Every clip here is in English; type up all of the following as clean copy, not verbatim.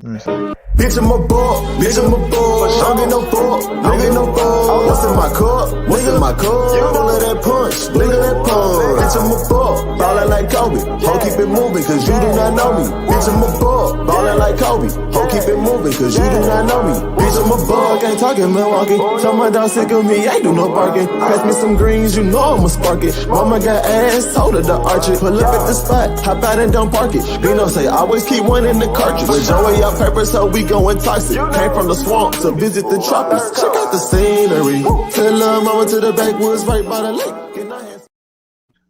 Bitch, I'm a ball, bitch, I'm a ball. Don't get no ball, don't get no ball. What's in my cup? What's in my cup? All of that punch, look at that punch. Bitch, I'm a ball, ballin' like Kobe. Ho, keep it moving, cause you do not know me. Bitch, I'm a ball, ballin' like Kobe. Ho, keep it moving, cause you do not know me. Bitch, I'm a ball, can't talk in Milwaukee. Tell my dog sick of me, ain't do no barking. Pass me some greens, you know I'ma spark it. Mama got ass, told her to arch it. Pull up at the spot, hop out and don't park it. Bino say, always keep one in the cartridge. With Joey up purpose, so we going toxic. Came from the swamp to visit the tropics. Check out the scenery. Tell love mama to the backwoods right by the lake.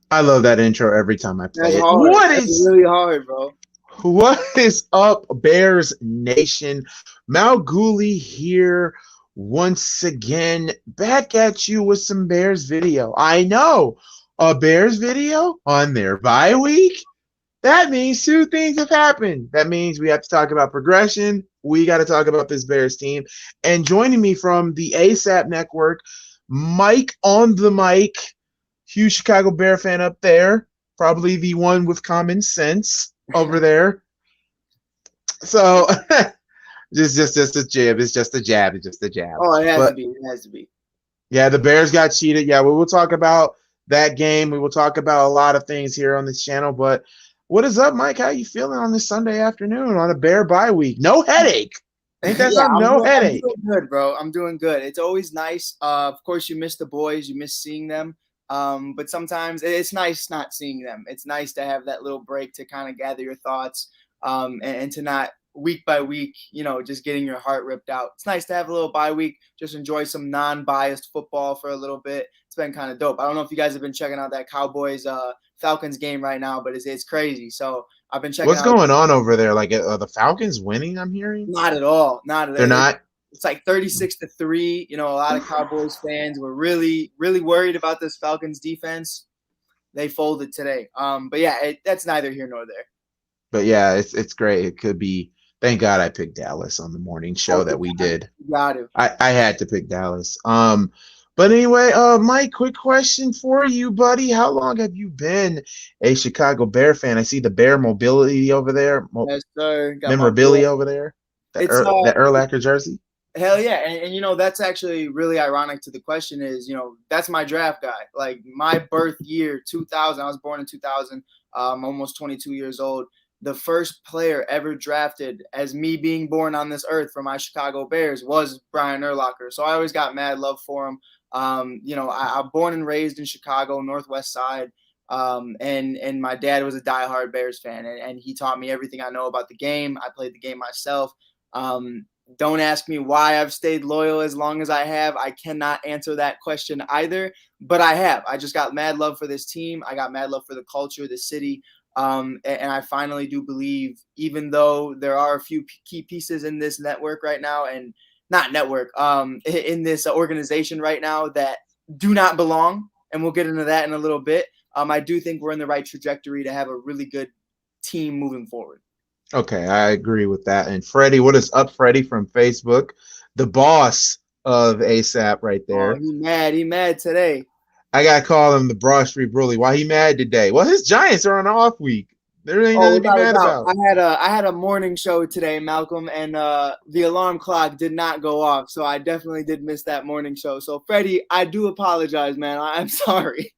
I love that intro every time I play That's it. hard. That's really hard, bro. What is up, Bears Nation? MalgGoolie here once again, back at you with some Bears video. I know, a Bears video on their bye week? That means two things have happened. That means we have to talk about progression. We got to talk about this Bears team. And joining me from the ASAP Network, Mike on the mic, huge Chicago Bear fan up there, probably the one with common sense over there. So, just a jab. It's just a jab. It's just a jab. Oh, it has to be. It has to be. Yeah, the Bears got cheated. Yeah, we will talk about that game. We will talk about a lot of things here on this channel, but what is up, Mike? How you feeling on this Sunday afternoon on a Bear bye week? No headache. Ain't that something? No headache. I'm doing good, bro. I'm doing good. It's always nice. Of course, you miss the boys. You miss seeing them. But sometimes it's nice not seeing them. It's nice to have that little break to kind of gather your thoughts and to not week by week, just getting your heart ripped out. It's nice to have a little bye week, just enjoy some non-biased football for a little bit. It's been kind of dope. I don't know if you guys have been checking out that Cowboys Falcons game right now, but it's crazy. So I've been checking. What's going on over there? Like, are the Falcons winning? I'm hearing. Not at all. Not at all. They're not. It's like 36-3. A lot of Cowboys fans were really, really worried about this Falcons defense. They folded today. But yeah, that's neither here nor there. But yeah, it's great. It could be. Thank God I picked Dallas on the morning show that we did. Got to. I had to pick Dallas. But anyway, Mike, quick question for you, buddy. How long have you been a Chicago Bear fan? I see the Bear mobility over there. Yes, sir. Memorabilia over there. That Urlacher jersey. Hell yeah. And that's actually really ironic to the question is, that's my draft guy. Like my birth year, 2000. I was born in 2000. Almost 22 years old. The first player ever drafted as me being born on this earth for my Chicago Bears was Bryan Urlacher. So I always got mad love for him. I'm born and raised in Chicago, Northwest Side. And my dad was a diehard Bears fan, and he taught me everything I know about the game. I played the game myself. Don't ask me why I've stayed loyal as long as I have. I cannot answer that question either, but I have. I just got mad love for this team. I got mad love for the culture, the city. And I finally do believe, even though there are a few key pieces in this network right now, and not network, in this organization right now that do not belong, and we'll get into that in a little bit. I do think we're in the right trajectory to have a really good team moving forward. Okay, I agree with that. And Freddie, what is up, Freddie from Facebook, the boss of ASAP right there? Oh, he mad today. I gotta call him the Broad Street Bully. Why he mad today? Well, his Giants are on an off week. There ain't nothing to be mad about. I had a morning show today, Malcolm, and the alarm clock did not go off, so I definitely did miss that morning show. So, Freddie, I do apologize, man. I'm sorry.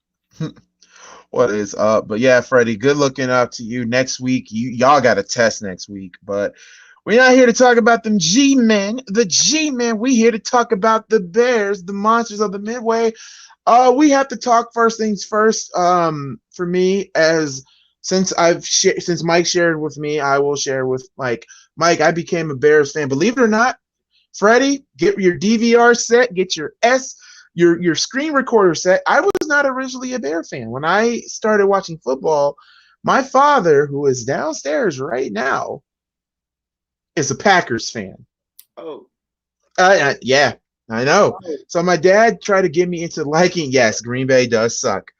What is up? But yeah, Freddie, good looking up to you. Next week, y'all got a test next week, but we're not here to talk about them G-men. The G-men, we here to talk about the Bears, the monsters of the Midway. We have to talk first things first. For me, since Mike shared with me, I will share with Mike. Mike, I became a Bears fan. Believe it or not, Freddie, get your DVR set, get your screen recorder set. I was not originally a Bear fan. When I started watching football, my father, who is downstairs right now, is a Packers fan. Oh. Yeah. I know. So my dad tried to get me into liking. Yes, Green Bay does suck,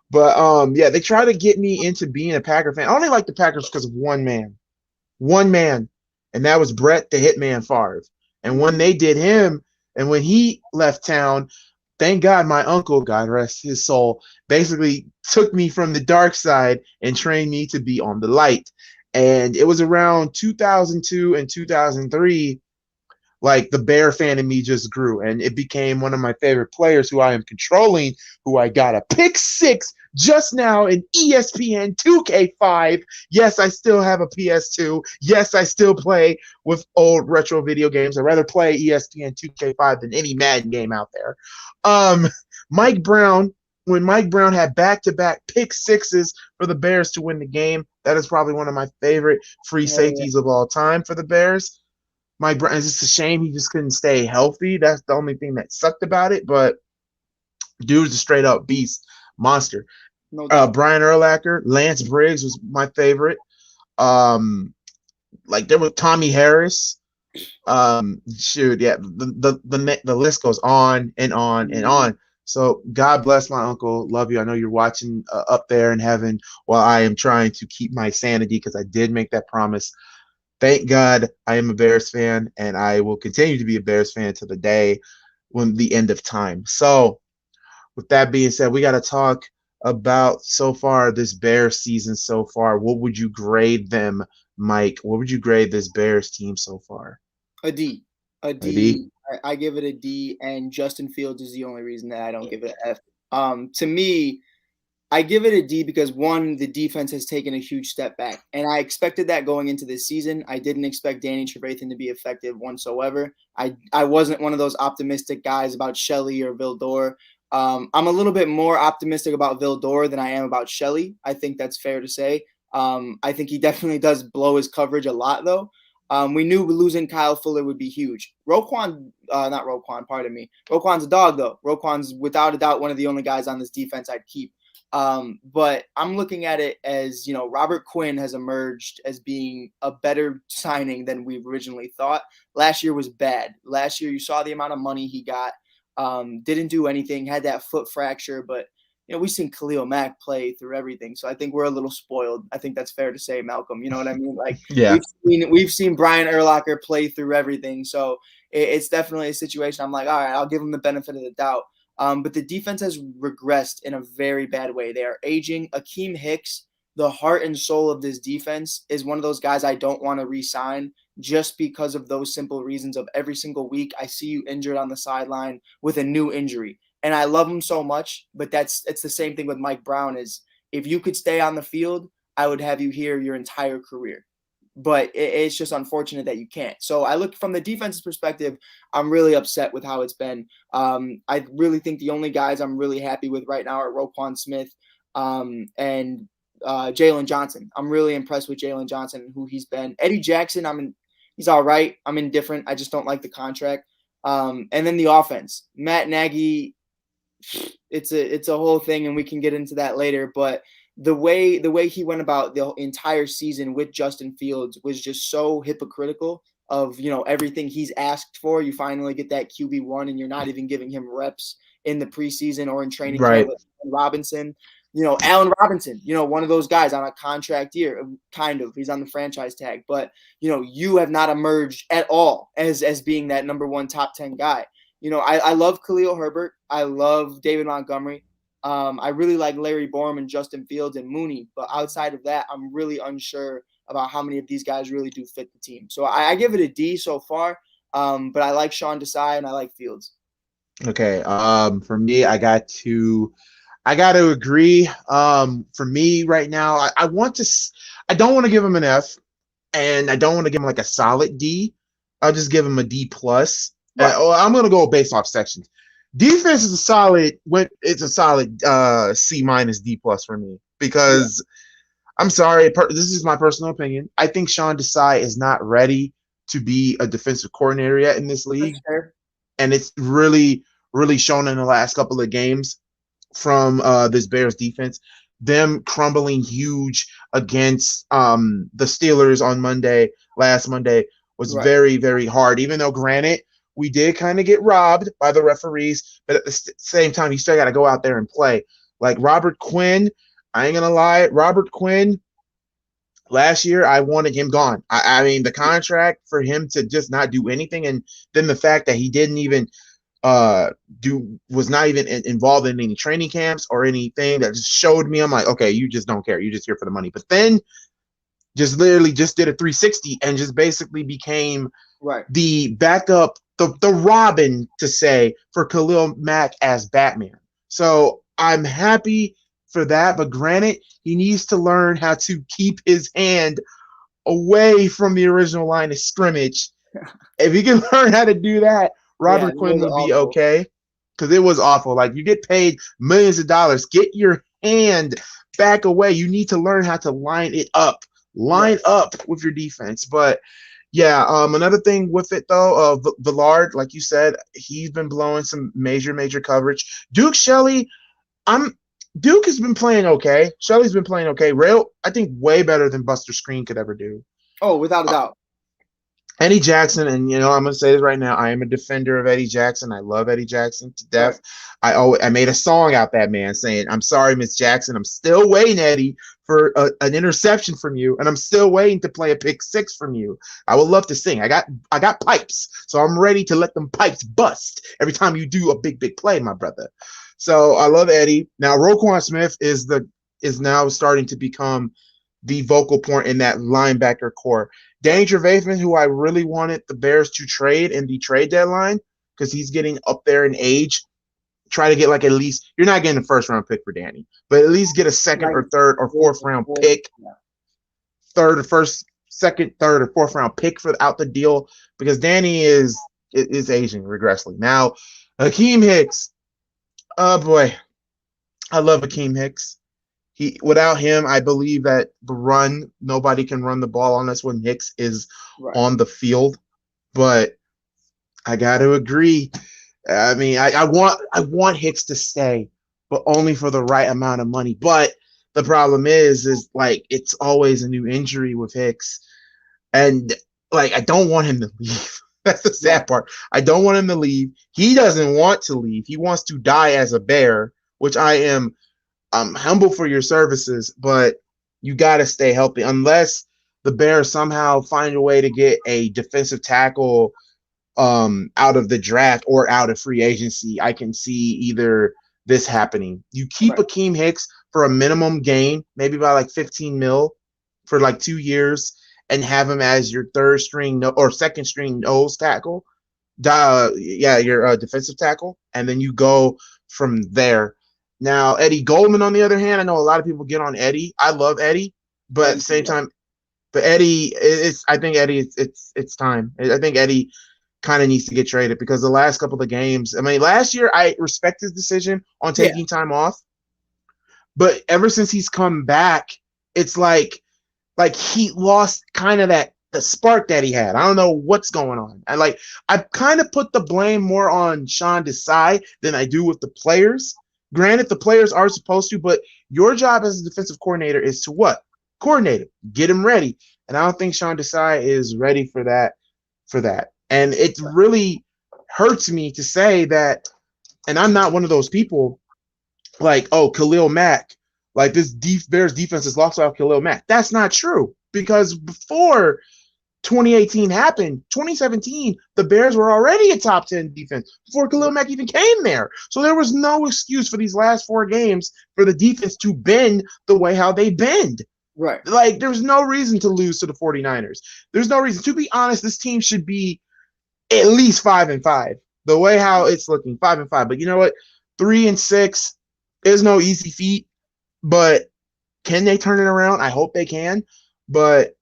but yeah, they try to get me into being a Packer fan. I only like the Packers because of one man, and that was Brett the Hitman Favre. And when they did him, and when he left town, thank God my uncle, God rest his soul, basically took me from the dark side and trained me to be on the light. And it was around 2002 and 2003, like the Bear fan in me just grew, and it became one of my favorite players who I am controlling, who I got a pick 6 just now in ESPN 2K5. Yes, I still have a PS2. Yes, I still play with old retro video games. I'd rather play ESPN 2K5 than any Madden game out there. Mike Brown, when Mike Brown had back-to-back pick 6s for the Bears to win the game, that is probably one of my favorite free safeties of all time for the Bears. Mike Brown, it's just a shame he just couldn't stay healthy. That's the only thing that sucked about it. But dude's a straight up beast, monster. No doubt. Brian Urlacher, Lance Briggs was my favorite. Like there was Tommy Harris. Shoot, yeah, the list goes on and on and on. So God bless my uncle. Love you. I know you're watching up there in heaven while I am trying to keep my sanity because I did make that promise. Thank God I am a Bears fan, and I will continue to be a Bears fan to the day when the end of time. So with that being said, we got to talk about so far this Bears season so far. What would you grade them, Mike? What would you grade this Bears team so far? A D. A D. I give it a D, and Justin Fields is the only reason that I don't give it an F. To me, I give it a D because, one, the defense has taken a huge step back, and I expected that going into this season. I didn't expect Danny Trevathan to be effective whatsoever. I wasn't one of those optimistic guys about Shelley or Vildor. I'm a little bit more optimistic about Vildor than I am about Shelley. I think that's fair to say. I think he definitely does blow his coverage a lot, though. We knew losing Kyle Fuller would be huge. Roquan's a dog, though. Roquan's without a doubt one of the only guys on this defense I'd keep. But I'm looking at it as, Robert Quinn has emerged as being a better signing than we originally thought. Last year was bad. Last year, you saw the amount of money he got, didn't do anything, had that foot fracture, but we've seen Khalil Mack play through everything. So I think we're a little spoiled. I think that's fair to say, Malcolm. You know what I mean? Like, yeah, we've seen Bryan Urlacher play through everything. So it's definitely a situation I'm like, all right, I'll give him the benefit of the doubt. But the defense has regressed in a very bad way. They are aging. Akeem Hicks, the heart and soul of this defense, is one of those guys I don't want to re-sign just because of those simple reasons of every single week I see you injured on the sideline with a new injury. And I love him so much, but it's the same thing with Mike Brown is if you could stay on the field, I would have you here your entire career. But it's just unfortunate that you can't. So I look from the defense's perspective, I'm really upset with how it's been. I really think the only guys I'm really happy with right now are Roquan Smith and Jalen Johnson. I'm really impressed with Jalen Johnson, who he's been. Eddie Jackson, he's all right. I'm indifferent. I just don't like the contract. And then the offense. Matt Nagy, it's a whole thing, and we can get into that later. But the way he went about the entire season with Justin Fields was just so hypocritical of, everything he's asked for. You finally get that QB1 and you're not even giving him reps in the preseason or in training camp with Robinson. Allen Robinson, one of those guys on a contract year, kind of. He's on the franchise tag. But, you have not emerged at all as being that number one top 10 guy. I love Khalil Herbert. I love David Montgomery. I really like Larry Borum and Justin Fields and Mooney. But outside of that, I'm really unsure about how many of these guys really do fit the team. So I give it a D so far. But I like Sean Desai and I like Fields. Okay. For me, I got to agree. For me right now, I don't want to give him an F, and I don't want to give him like a solid D. I'll just give him a D plus. Right. I'm gonna go based off sections. Defense is a solid. It's a solid C minus D plus for me because I'm sorry. This is my personal opinion. I think Sean Desai is not ready to be a defensive coordinator yet in this league, and it's really, really shown in the last couple of games from this Bears defense. Them crumbling huge against the Steelers on last Monday was very, very hard. Even though, granted, we did kind of get robbed by the referees, but at the same time, you still got to go out there and play. Like Robert Quinn, I ain't going to lie, Robert Quinn, last year, I wanted him gone. I mean, the contract for him to just not do anything, and then the fact that he didn't even was not even involved in any training camps or anything, that just showed me, I'm like, okay, you just don't care. You're just here for the money. But then just literally just did a 360 and just basically became Right. the backup, the Robin to say for Khalil Mack as Batman. So I'm happy for that, but granted, he needs to learn how to keep his hand away from the original line of scrimmage. If he can learn how to do that, Robert Quinn would be okay. Because it was awful. Like, you get paid millions of dollars. Get your hand back away. You need to learn how to line it up. Line up with your defense. But yeah, another thing with it though, Villard, like you said, he's been blowing some major coverage. Duke Shelley, Duke has been playing okay. Shelley's been playing okay. Rail, I think, way better than Buster Screen could ever do. Oh, without a doubt. Eddie Jackson, and I'm going to say this right now, I am a defender of Eddie Jackson. I love Eddie Jackson to death. Right. I made a song out that man saying, "I'm sorry, Miss Jackson. I'm still waiting, Eddie, for an interception from you, and I'm still waiting to play a pick six from you. I would love to sing. I got pipes, so I'm ready to let them pipes bust every time you do a big play, my brother." So I love Eddie. Now Roquan Smith is now starting to become the vocal point in that linebacker core. Danny Trevathan, who I really wanted the Bears to trade in the trade deadline because he's getting up there in age. Try to get like at least – you're not getting a first-round pick for Danny, but at least get a second or third or fourth-round pick. Second, third, or fourth-round pick for out the deal because Danny is aging regressively. Now, Akeem Hicks. Oh, boy. I love Akeem Hicks. Without him, I believe that the run, nobody can run the ball on us when Hicks is on the field. But I got to agree. I mean, I want Hicks to stay, but only for the right amount of money. But the problem is like it's always a new injury with Hicks, and like I don't want him to leave. That's the sad part. I don't want him to leave. He doesn't want to leave. He wants to die as a Bear, which I'm humble for your services, but you got to stay healthy unless the Bears somehow find a way to get a defensive tackle out of the draft or out of free agency. I can see either this happening. You keep Akeem Hicks for a minimum gain, maybe by like 15 mil for like 2 years, and have him as your third string or second string nose tackle. Your defensive tackle, and then you go from there. Now, Eddie Goldman, on the other hand, I know a lot of people get on Eddie. I love Eddie, but at the same time, I think Eddie, it's time. I think Eddie kind of needs to get traded because the last couple of games, I mean, last year I respect his decision on taking time off, but ever since he's come back, it's like he lost kind of the spark that he had. I don't know what's going on. I kind of put the blame more on Sean Desai than I do with the players. Granted, the players are supposed to, but your job as a defensive coordinator is to what? Coordinate him, get him ready. And I don't think Sean Desai is ready for that. And it really hurts me to say that, and I'm not one of those people like, oh, Khalil Mack, like this Bears defense is lost off Khalil Mack. That's not true because before 2018 happened, 2017, the Bears were already a top 10 defense before Khalil Mack even came there. So there was no excuse for these last 4 games for the defense to bend the way how they bend. Right. Like, there's no reason to lose to the 49ers. There's no reason. To be honest, this team should be at least 5-5. The way how it's looking, 5-5. But you know what? 3-6 is no easy feat. But can they turn it around? I hope they can. But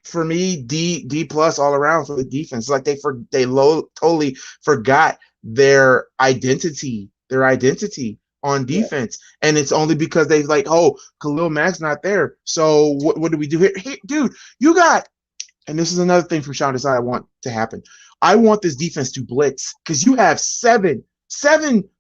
for me, D plus all around for the defense. Like they totally forgot their identity on defense, and it's only because they like, oh, Khalil Mack's not there. So what do we do here? Hey, dude, you got, and this is another thing from Sean Desai I want to happen. I want this defense to blitz because you have seven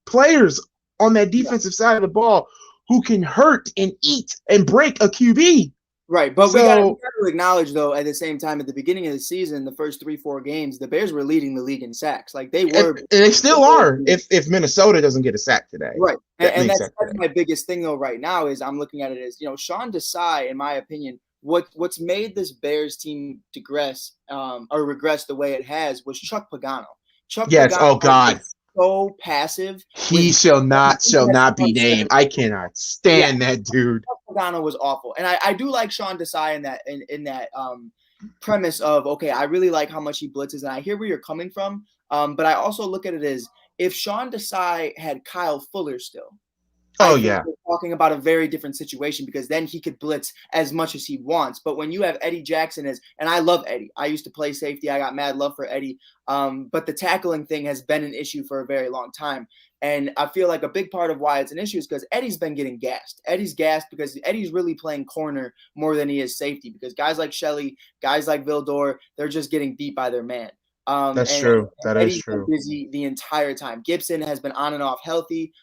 players on that defensive side of the ball who can hurt and eat and break a QB. Right, but we got to acknowledge, though, at the same time, at the beginning of the season, the first 3-4 games, the Bears were leading the league in sacks. Like they were, and they still are. If Minnesota doesn't get a sack today, right? And that's my biggest thing, though. Right now, is I'm looking at it as Sean Desai, in my opinion, what's made this Bears team regress the way it has was Chuck Pagano. Yes. Oh God. so passive. He shall not be named. I cannot stand that dude. Pagano was awful, and I do like Sean Desai in that premise of, okay, I really like how much he blitzes, and I hear where you're coming from. But I also look at it as, if Sean Desai had Kyle Fuller still, I think we're talking about a very different situation, because then he could blitz as much as he wants. But when you have Eddie Jackson and I love Eddie. I used to play safety. I got mad love for Eddie. But the tackling thing has been an issue for a very long time. And I feel like a big part of why it's an issue is because Eddie's been getting gassed. Eddie's gassed because Eddie's really playing corner more than he is safety, because guys like Shelley, guys like Vildor, they're just getting beat by their man. That's true. That is true. Been busy the entire time. Gibson has been on and off healthy.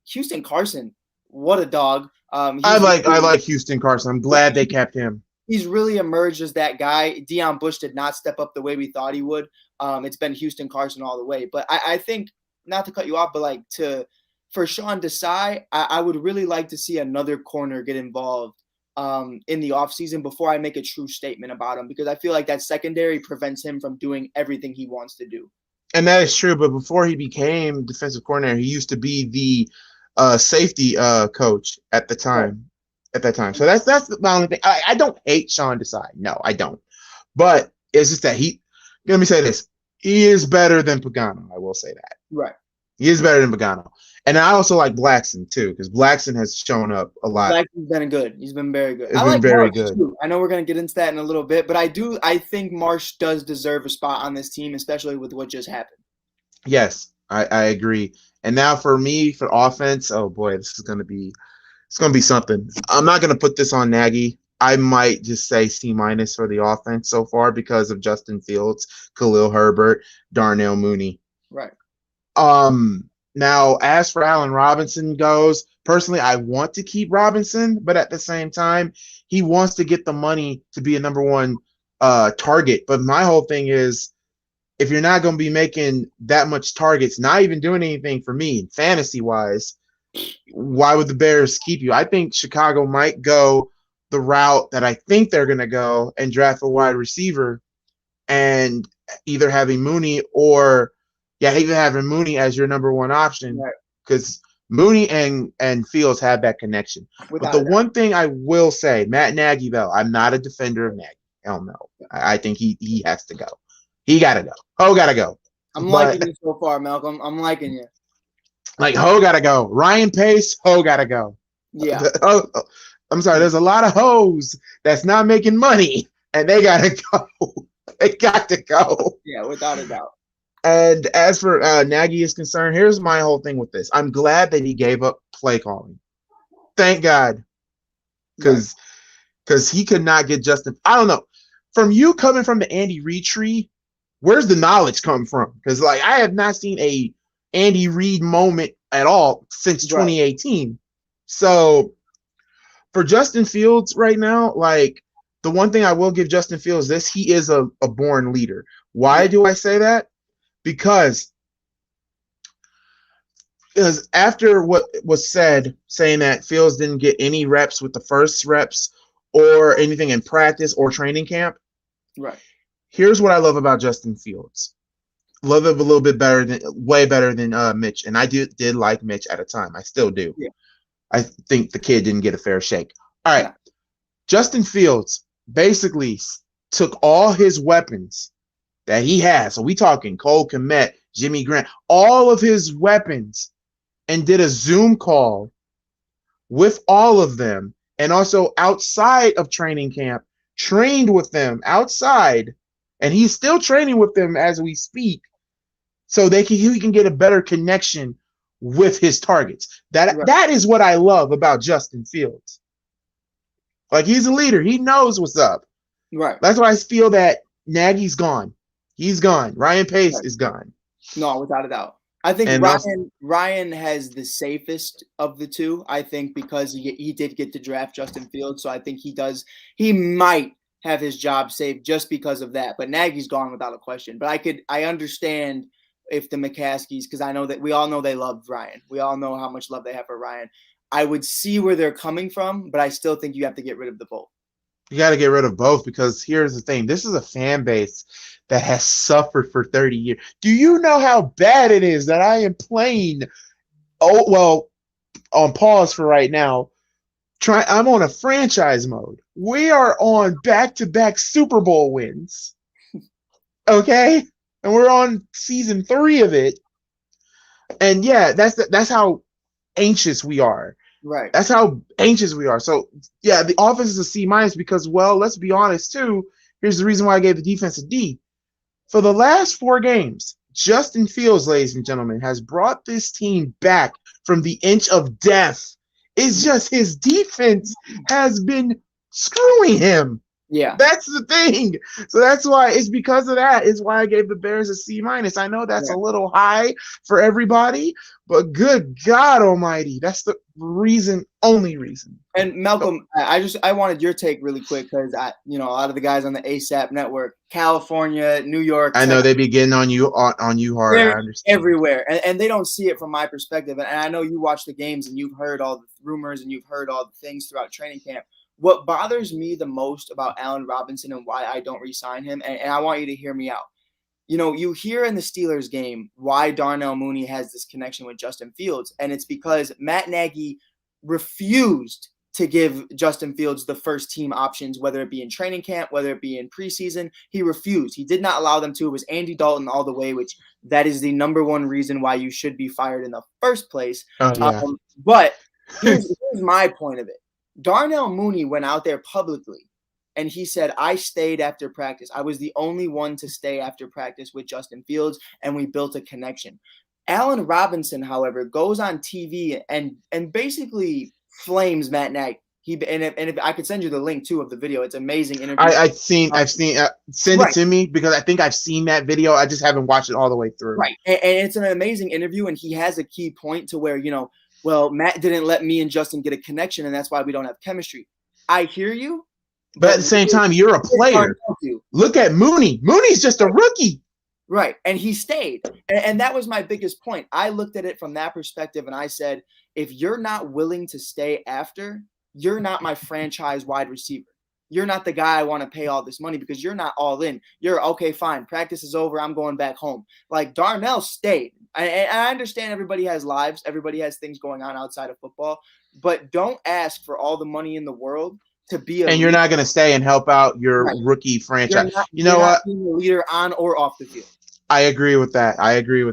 Houston Carson, what a dog. I like Houston Carson. I'm glad they kept him. He's really emerged as that guy. Deion Bush did not step up the way we thought he would. It's been Houston Carson all the way. But I think, not to cut you off, but for Sean Desai, I would really like to see another corner get involved in the offseason before I make a true statement about him, because I feel like that secondary prevents him from doing everything he wants to do. And that is true, but before he became defensive coordinator, he used to be the safety coach at the time. Right. At that time, so that's the only thing. I don't hate Sean Desai. No, I don't. But it's just that let me say this: he is better than Pagano. I will say that. Right. He is better than Pagano, and I also like Blackson too, because Blackson has shown up a lot. Blackson's been good. He's been very good. I like very good. Too. I know we're gonna get into that in a little bit, but I think Marsh does deserve a spot on this team, especially with what just happened. Yes, I agree. And now for me, for offense, oh boy, it's gonna be something. I'm not gonna put this on Nagy. I might just say C- for the offense so far because of Justin Fields, Khalil Herbert, Darnell Mooney. Right. Now, as for Allen Robinson goes, personally, I want to keep Robinson, but at the same time, he wants to get the money to be a number one target. But my whole thing is, if you're not going to be making that much targets, not even doing anything for me fantasy-wise, why would the Bears keep you? I think Chicago might go the route that I think they're going to go and draft a wide receiver and either having Mooney or even having Mooney as your number one option, because Mooney and Fields have that connection. But the one thing I will say, Matt Nagy, though, I'm not a defender of Nagy. Hell no. I think he has to go. He got to go. Ho got to go. I'm liking you so far, Malcolm. I'm liking you. Like, Ho got to go. Ryan Pace, Ho got to go. Yeah. I'm sorry. There's a lot of hoes that's not making money, and they got to go. They got to go. Yeah, without a doubt. And as for Nagy is concerned, here's my whole thing with this. I'm glad that he gave up play calling. Thank God. Because he could not get Justin. I don't know. From you coming from the Andy Reid tree, where's the knowledge come from? Because, I have not seen a Andy Reid moment at all since 2018. So, for Justin Fields right now, the one thing I will give Justin Fields he is a born leader. Why do I say that? Because after what was said, saying that Fields didn't get any reps with the first reps or anything in practice or training camp. Right. Here's what I love about Justin Fields. Love him way better than Mitch. And I did like Mitch at a time. I still do. Yeah. I think the kid didn't get a fair shake. All right. Yeah. Justin Fields basically took all his weapons that he has. So we talking Cole Kmet, Jimmy Grant, all of his weapons, and did a Zoom call with all of them. And also outside of training camp, trained with them outside. And he's still training with them as we speak. So he can get a better connection with his targets. That is what I love about Justin Fields. He's a leader. He knows what's up. Right. That's why I feel that Nagy's gone. He's gone. Ryan Pace is gone. No, without a doubt. I think Ryan has the safest of the two. I think because he did get to draft Justin Fields, so I think he might have his job saved just because of that. But Nagy's gone without a question. But I understand if the McCaskies, because I know that we all know they love Ryan. We all know how much love they have for Ryan. I would see where they're coming from, but I still think you have to get rid of the both. You got to get rid of both because here's the thing. This is a fan base that has suffered for 30 years. Do you know how bad it is that I am playing? Oh, well, on pause for right now. I'm on a franchise mode. We are on back-to-back Super Bowl wins. Okay? And we're on season 3 of it. And yeah, that's how anxious we are. Right. That's how anxious we are. So yeah, the offense is a C- because, well, let's be honest too. Here's the reason why I gave the defense a D. For the last 4 games, Justin Fields, ladies and gentlemen, has brought this team back from the inch of death. It's just his defense has been screwing him. Yeah. That's the thing. So that's why it's because of that is why I gave the Bears a C-. I know that's a little high for everybody, but good God almighty, that's the reason, only reason. And Malcolm, I wanted your take really quick because a lot of the guys on the ASAP network, California, New York, I know they be getting on you hard. I understand. Everywhere, and they don't see it from my perspective. And I know you watch the games and you've heard all the rumors and you've heard all the things throughout training camp. What bothers me the most about Allen Robinson and why I don't re-sign him, and I want you to hear me out. You hear in the Steelers game why Darnell Mooney has this connection with Justin Fields, and it's because Matt Nagy refused to give Justin Fields the first team options, whether it be in training camp, whether it be in preseason. He refused. He did not allow them to. It was Andy Dalton all the way, which that is the number one reason why you should be fired in the first place. Oh, yeah. But here's my point of it. Darnell Mooney went out there publicly and he said, I stayed after practice. I was the only one to stay after practice with Justin Fields, and we built a connection. Allen Robinson, however, goes on TV and basically flames Matt Nagy. If I could send you the link too of the video, it's amazing interview. I've seen send it to me because I think I've seen that video. I just haven't watched it all the way through. Right, and it's an amazing interview, and he has a key point to where well, Matt didn't let me and Justin get a connection, and that's why we don't have chemistry. I hear you. But at the same time, you're a player. Look at Mooney. Mooney's just a rookie. Right, and he stayed. And that was my biggest point. I looked at it from that perspective, and I said, if you're not willing to stay after, you're not my franchise wide receiver. You're not the guy I want to pay all this money because you're not all in. You're, okay, fine, practice is over, I'm going back home. Like, Darnell stayed. I understand everybody has lives. Everybody has things going on outside of football. But don't ask for all the money in the world to be and you're not going to stay and help out your rookie franchise. You know what? Being a leader on or off the field. I agree with that. I agree.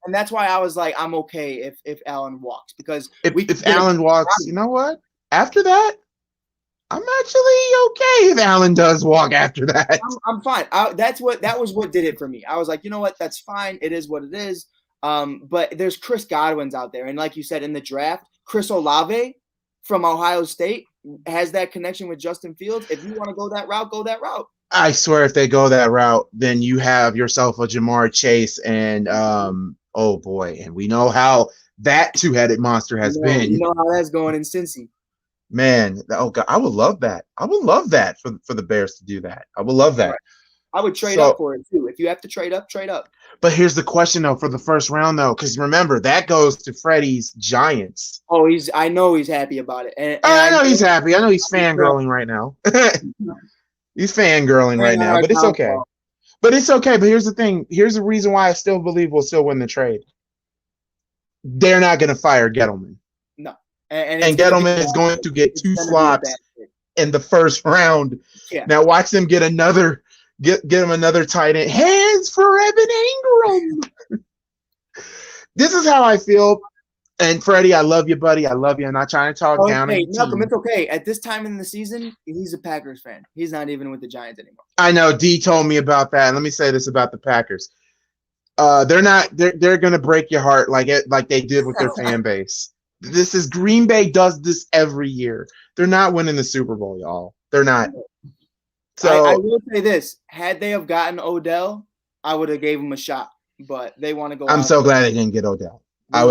And that's why I was like, I'm okay if Allen walks. Because if Allen walks, you know what? After that, I'm actually okay if Allen does walk after that. I'm fine. That was what did it for me. I was like, you know what? That's fine. It is what it is. But there's Chris Godwin's out there. And like you said, in the draft, Chris Olave from Ohio State has that connection with Justin Fields. If you want to go that route, go that route. I swear if they go that route, then you have yourself a Jamar Chase and oh boy. And we know how that two-headed monster has been. You know how that's going in Cincy. Man, oh God, I would love that. I would love that for the Bears to do that. I would love that. Right. I would trade up for it too. If you have to trade up, trade up. But here's the question though, for the first round though, because remember that goes to Freddie's Giants. Oh, I know he's happy about it. And I know he's happy. I know he's fangirling right now. He's fangirling right now, but it's okay. But it's okay. But here's the thing. Here's the reason why I still believe we'll still win the trade. They're not going to fire Gettleman. No. And Gettleman is going to get 2 flops in the first round. Yeah. Now watch them get him another tight end. Hands for Evan Ingram. This is how I feel. And Freddie, I love you, buddy. I love you. I'm not trying to talk down. Hey, Malcolm, it's okay. At this time in the season, he's a Packers fan. He's not even with the Giants anymore. I know. D told me about that. And let me say this about the Packers. They're going to break your heart like they did with their fan base. This is Green Bay does this every year. They're not winning the Super Bowl, y'all. They're not. So I will say this: had they have gotten Odell, I would have gave them a shot. But they want to go. I'm so glad they didn't get Odell. I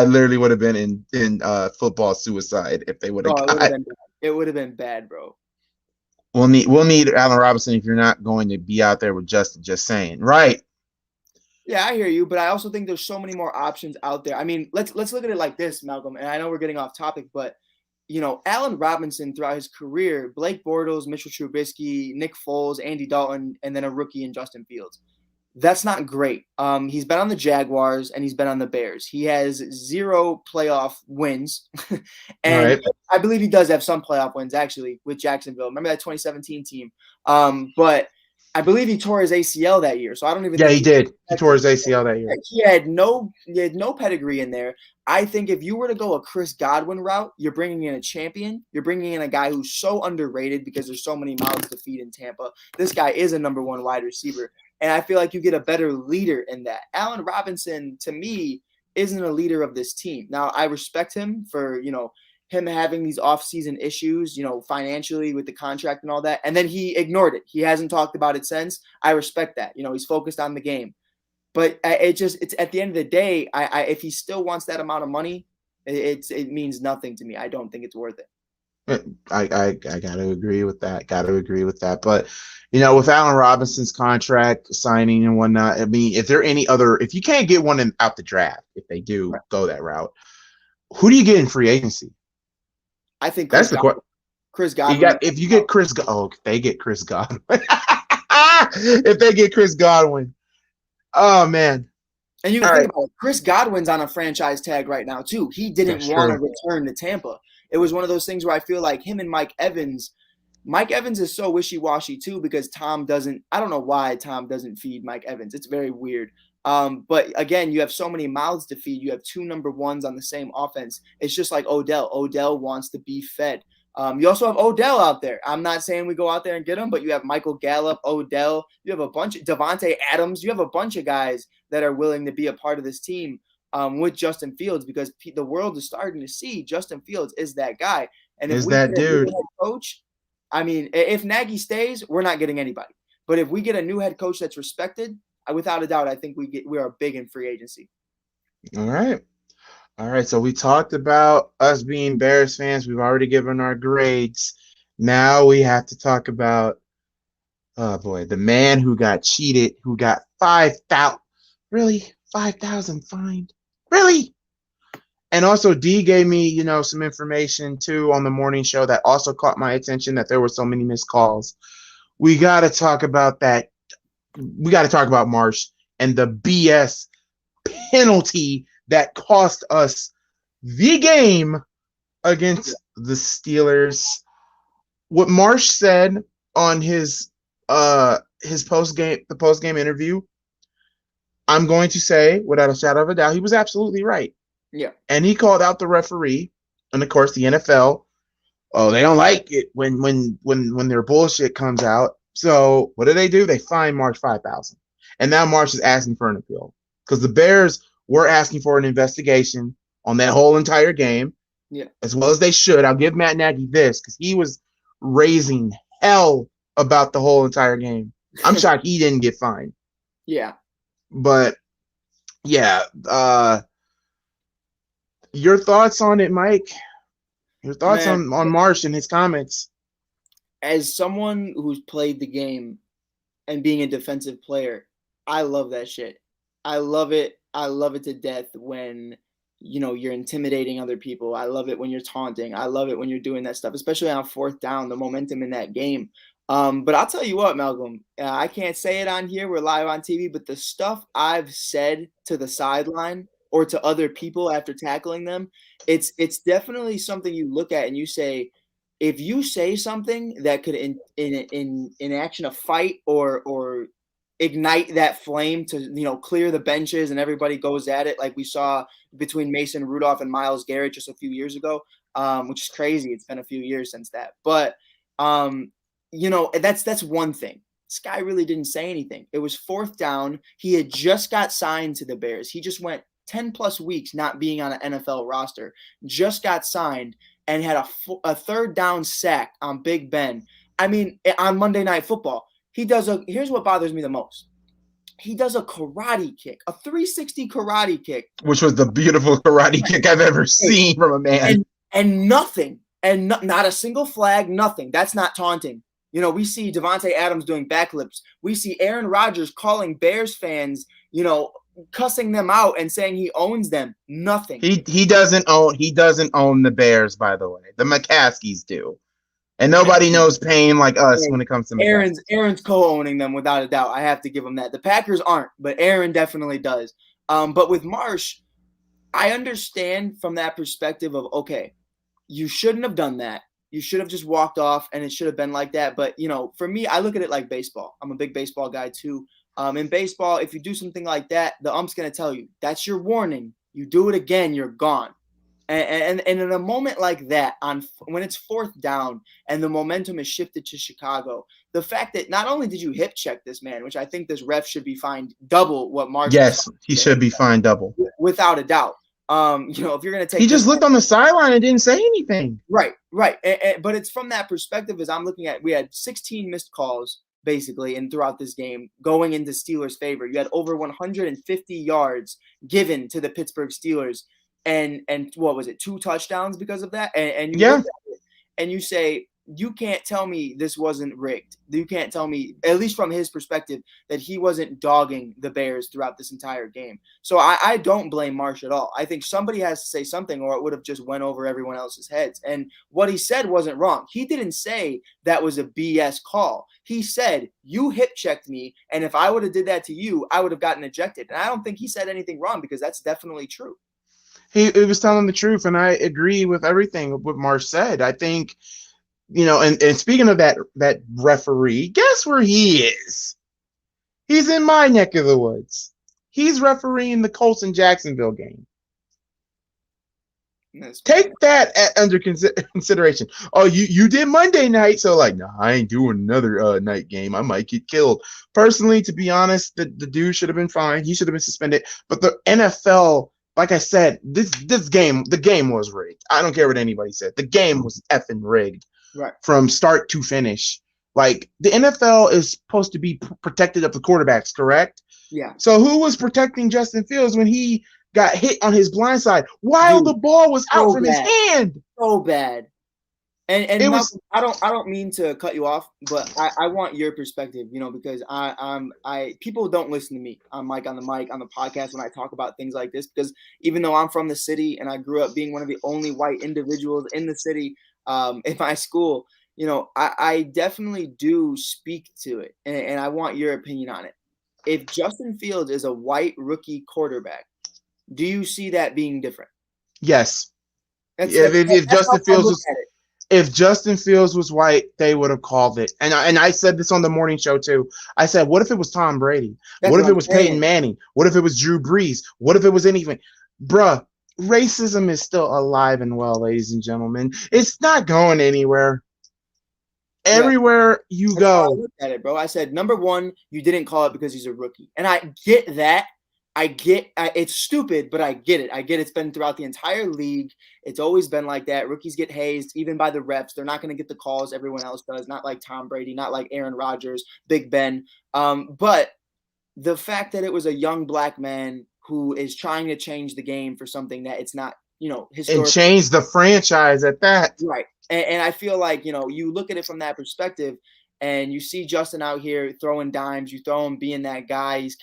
literally would have been in football suicide if they would have. It would have been bad, bro. We'll need Allen Robinson if you're not going to be out there with Justin. Just saying, right? Yeah, I hear you, but I also think there's so many more options out there. I mean, let's look at it like this, Malcolm. And I know we're getting off topic, but Allen Robinson throughout his career, Blake Bortles, Mitchell Trubisky, Nick Foles, Andy Dalton, and then a rookie in Justin Fields. That's not great. He's been on the Jaguars and he's been on the Bears. He has 0 playoff wins. And Right. I believe he does have some playoff wins, actually, with Jacksonville. Remember that 2017 team? But I believe he tore his ACL that year. So I don't even Yeah, think he did. He tore his ACL that year. He had no pedigree in there. I think if you were to go a Chris Godwin route, you're bringing in a champion. You're bringing in a guy who's so underrated because there's so many mouths to feed in Tampa. This guy is a number 1 wide receiver. And I feel like you get a better leader in that. Allen Robinson, to me, isn't a leader of this team. Now, I respect him for, him having these off-season issues, financially with the contract and all that. And then he ignored it. He hasn't talked about it since. I respect that. He's focused on the game. But it's at the end of the day, if he still wants that amount of money, it means nothing to me. I don't think it's worth it. I got to agree with that. But, with Allen Robinson's contract signing and whatnot, I mean, if you can't get one out the draft, if they do go that route, who do you get in free agency? I think that's the question. Chris Godwin. If you get Chris, they get Chris Godwin. If they get Chris Godwin, oh man. And you can think about it. Chris Godwin's on a franchise tag right now too. He didn't want to return to Tampa. It was one of those things where I feel like him and Mike Evans is so wishy-washy too because Tom doesn't – I don't know why Tom doesn't feed Mike Evans. It's very weird. But, again, you have so many mouths to feed. You have 2 number 1s on the same offense. It's just like Odell. Odell wants to be fed. You also have Odell out there. I'm not saying we go out there and get him, but you have Michael Gallup, Odell. You have a bunch of – Devontae Adams. You have a bunch of guys that are willing to be a part of this team. With Justin Fields because the world is starting to see Justin Fields is that guy. And if we get a new head coach, I mean, if Nagy stays, we're not getting anybody. But if we get a new head coach that's respected, without a doubt, I think we are big in free agency. All right. So we talked about us being Bears fans. We've already given our grades. Now we have to talk about, the man who got cheated, who got 5,000. Really? 5,000 fined? Really? And also D gave me, some information too on the morning show that also caught my attention that there were so many missed calls. We got to talk about that. We got to talk about Marsh and the BS penalty that cost us the game against the Steelers. What Marsh said on his post-game interview, I'm going to say, without a shadow of a doubt, he was absolutely right. Yeah. And he called out the referee, and of course the NFL. Oh, they don't like it when their bullshit comes out. So what do? They fine Marsh 5,000, and now Marsh is asking for an appeal because the Bears were asking for an investigation on that whole entire game. Yeah. As well as they should. I'll give Matt Nagy this because he was raising hell about the whole entire game. I'm shocked he didn't get fined. Yeah. But yeah, your thoughts on it, Mike? Your thoughts on Marsh and his comments? As someone who's played the game and being a defensive player, I love that shit. I love it. I love it to death when you're intimidating other people. I love it when you're taunting. I love it when you're doing that stuff, especially on 4th down, the momentum in that game. But I'll tell you what, Malcolm, I can't say it on here. We're live on TV, but the stuff I've said to the sideline or to other people after tackling them, it's definitely something you look at and you say, if you say something that could enact a fight or ignite that flame to, clear the benches and everybody goes at it like we saw between Mason Rudolph and Myles Garrett just a few years ago, which is crazy. It's been a few years since that. But, that's one thing. This guy really didn't say anything. It was 4th down. He had just got signed to the Bears. He just went 10 plus weeks not being on an NFL roster, just got signed and had a 3rd down sack on Big Ben. I mean, on Monday Night Football, here's what bothers me the most. He does a karate kick, a 360 karate kick. Which was the beautiful karate kick I've ever seen from a man. And nothing. And not a single flag, nothing. That's not taunting. We see Devontae Adams doing backflips. We see Aaron Rodgers calling Bears fans, cussing them out and saying he owns them. Nothing. He doesn't own the Bears, by the way. The McCaskies do. And nobody knows pain like us when it comes to McCaskies. Aaron's co-owning them without a doubt. I have to give him that. The Packers aren't, but Aaron definitely does. But with Marsh, I understand from that perspective of, okay, you shouldn't have done that. You should have just walked off, and it should have been like that. But, for me, I look at it like baseball. I'm a big baseball guy too. In baseball, if you do something like that, the ump's going to tell you, that's your warning. You do it again, you're gone. And in a moment like that, when it's fourth down and the momentum is shifted to Chicago, the fact that not only did you hip check this man, which I think this ref should be fined double what Marsh. Yes, he should be fined double. Without a doubt. If you're going to take, he just looked on the sideline and didn't say anything. Right. But it's from that perspective as I'm looking at, we had 16 missed calls basically and throughout this game going into Steelers' favor. You had over 150 yards given to the Pittsburgh Steelers. And what was it? 2 touchdowns because of that. And you look at it and you say, you can't tell me this wasn't rigged. You can't tell me, at least from his perspective, that he wasn't dogging the Bears throughout this entire game. So I don't blame Marsh at all. I think somebody has to say something, or it would have just went over everyone else's heads. And what he said wasn't wrong. He didn't say that was a BS call. He said, you hip checked me, and if I would have did that to you, I would have gotten ejected. And I don't think he said anything wrong, because that's definitely true. He was telling the truth, and I agree with everything what Marsh said. I think, and speaking of that referee, guess where he is? He's in my neck of the woods. He's refereeing the Colts and Jacksonville game. Take that under consideration. Oh, you did Monday night, so no, I ain't doing another night game. I might get killed. Personally, to be honest, the dude should have been fined. He should have been suspended. But the NFL, like I said, the game was rigged. I don't care what anybody said. The game was effing rigged, right, from start to finish. Like, the NFL is supposed to be protected of the quarterbacks, correct? Yeah. So who was protecting Justin Fields when he got hit on his blind side while the ball was out from his hand? So bad. And I don't mean to cut you off, but I want your perspective, because people don't listen to me on the mic, on the podcast, when I talk about things like this, because even though I'm from the city and I grew up being one of the only white individuals in the city, in my school, I definitely do speak to it, and I want your opinion on it. If Justin Fields is a white rookie quarterback, do you see that being different? Yes. If Justin Fields was white, they would have called it. And I said this on the morning show too. I said, what if it was Tom Brady? What if it was Peyton Manning? What if it was Drew Brees? What if it was anything? Bruh, racism is still alive and well, ladies and gentlemen. It's not going anywhere. Everywhere you go. I looked at it, bro. I said, number one, you didn't call it because he's a rookie. And I get that. It's stupid, but I get it. It's been throughout the entire league. It's always been like that. Rookies get hazed, even by the refs. They're not going to get the calls everyone else does. Not like Tom Brady, not like Aaron Rodgers, Big Ben. But the fact that it was a young black man who is trying to change the game for something that it's not, historical. And change the franchise at that. Right. And I feel like, you look at it from that perspective and you see Justin out here throwing dimes. You throw him being that guy. He's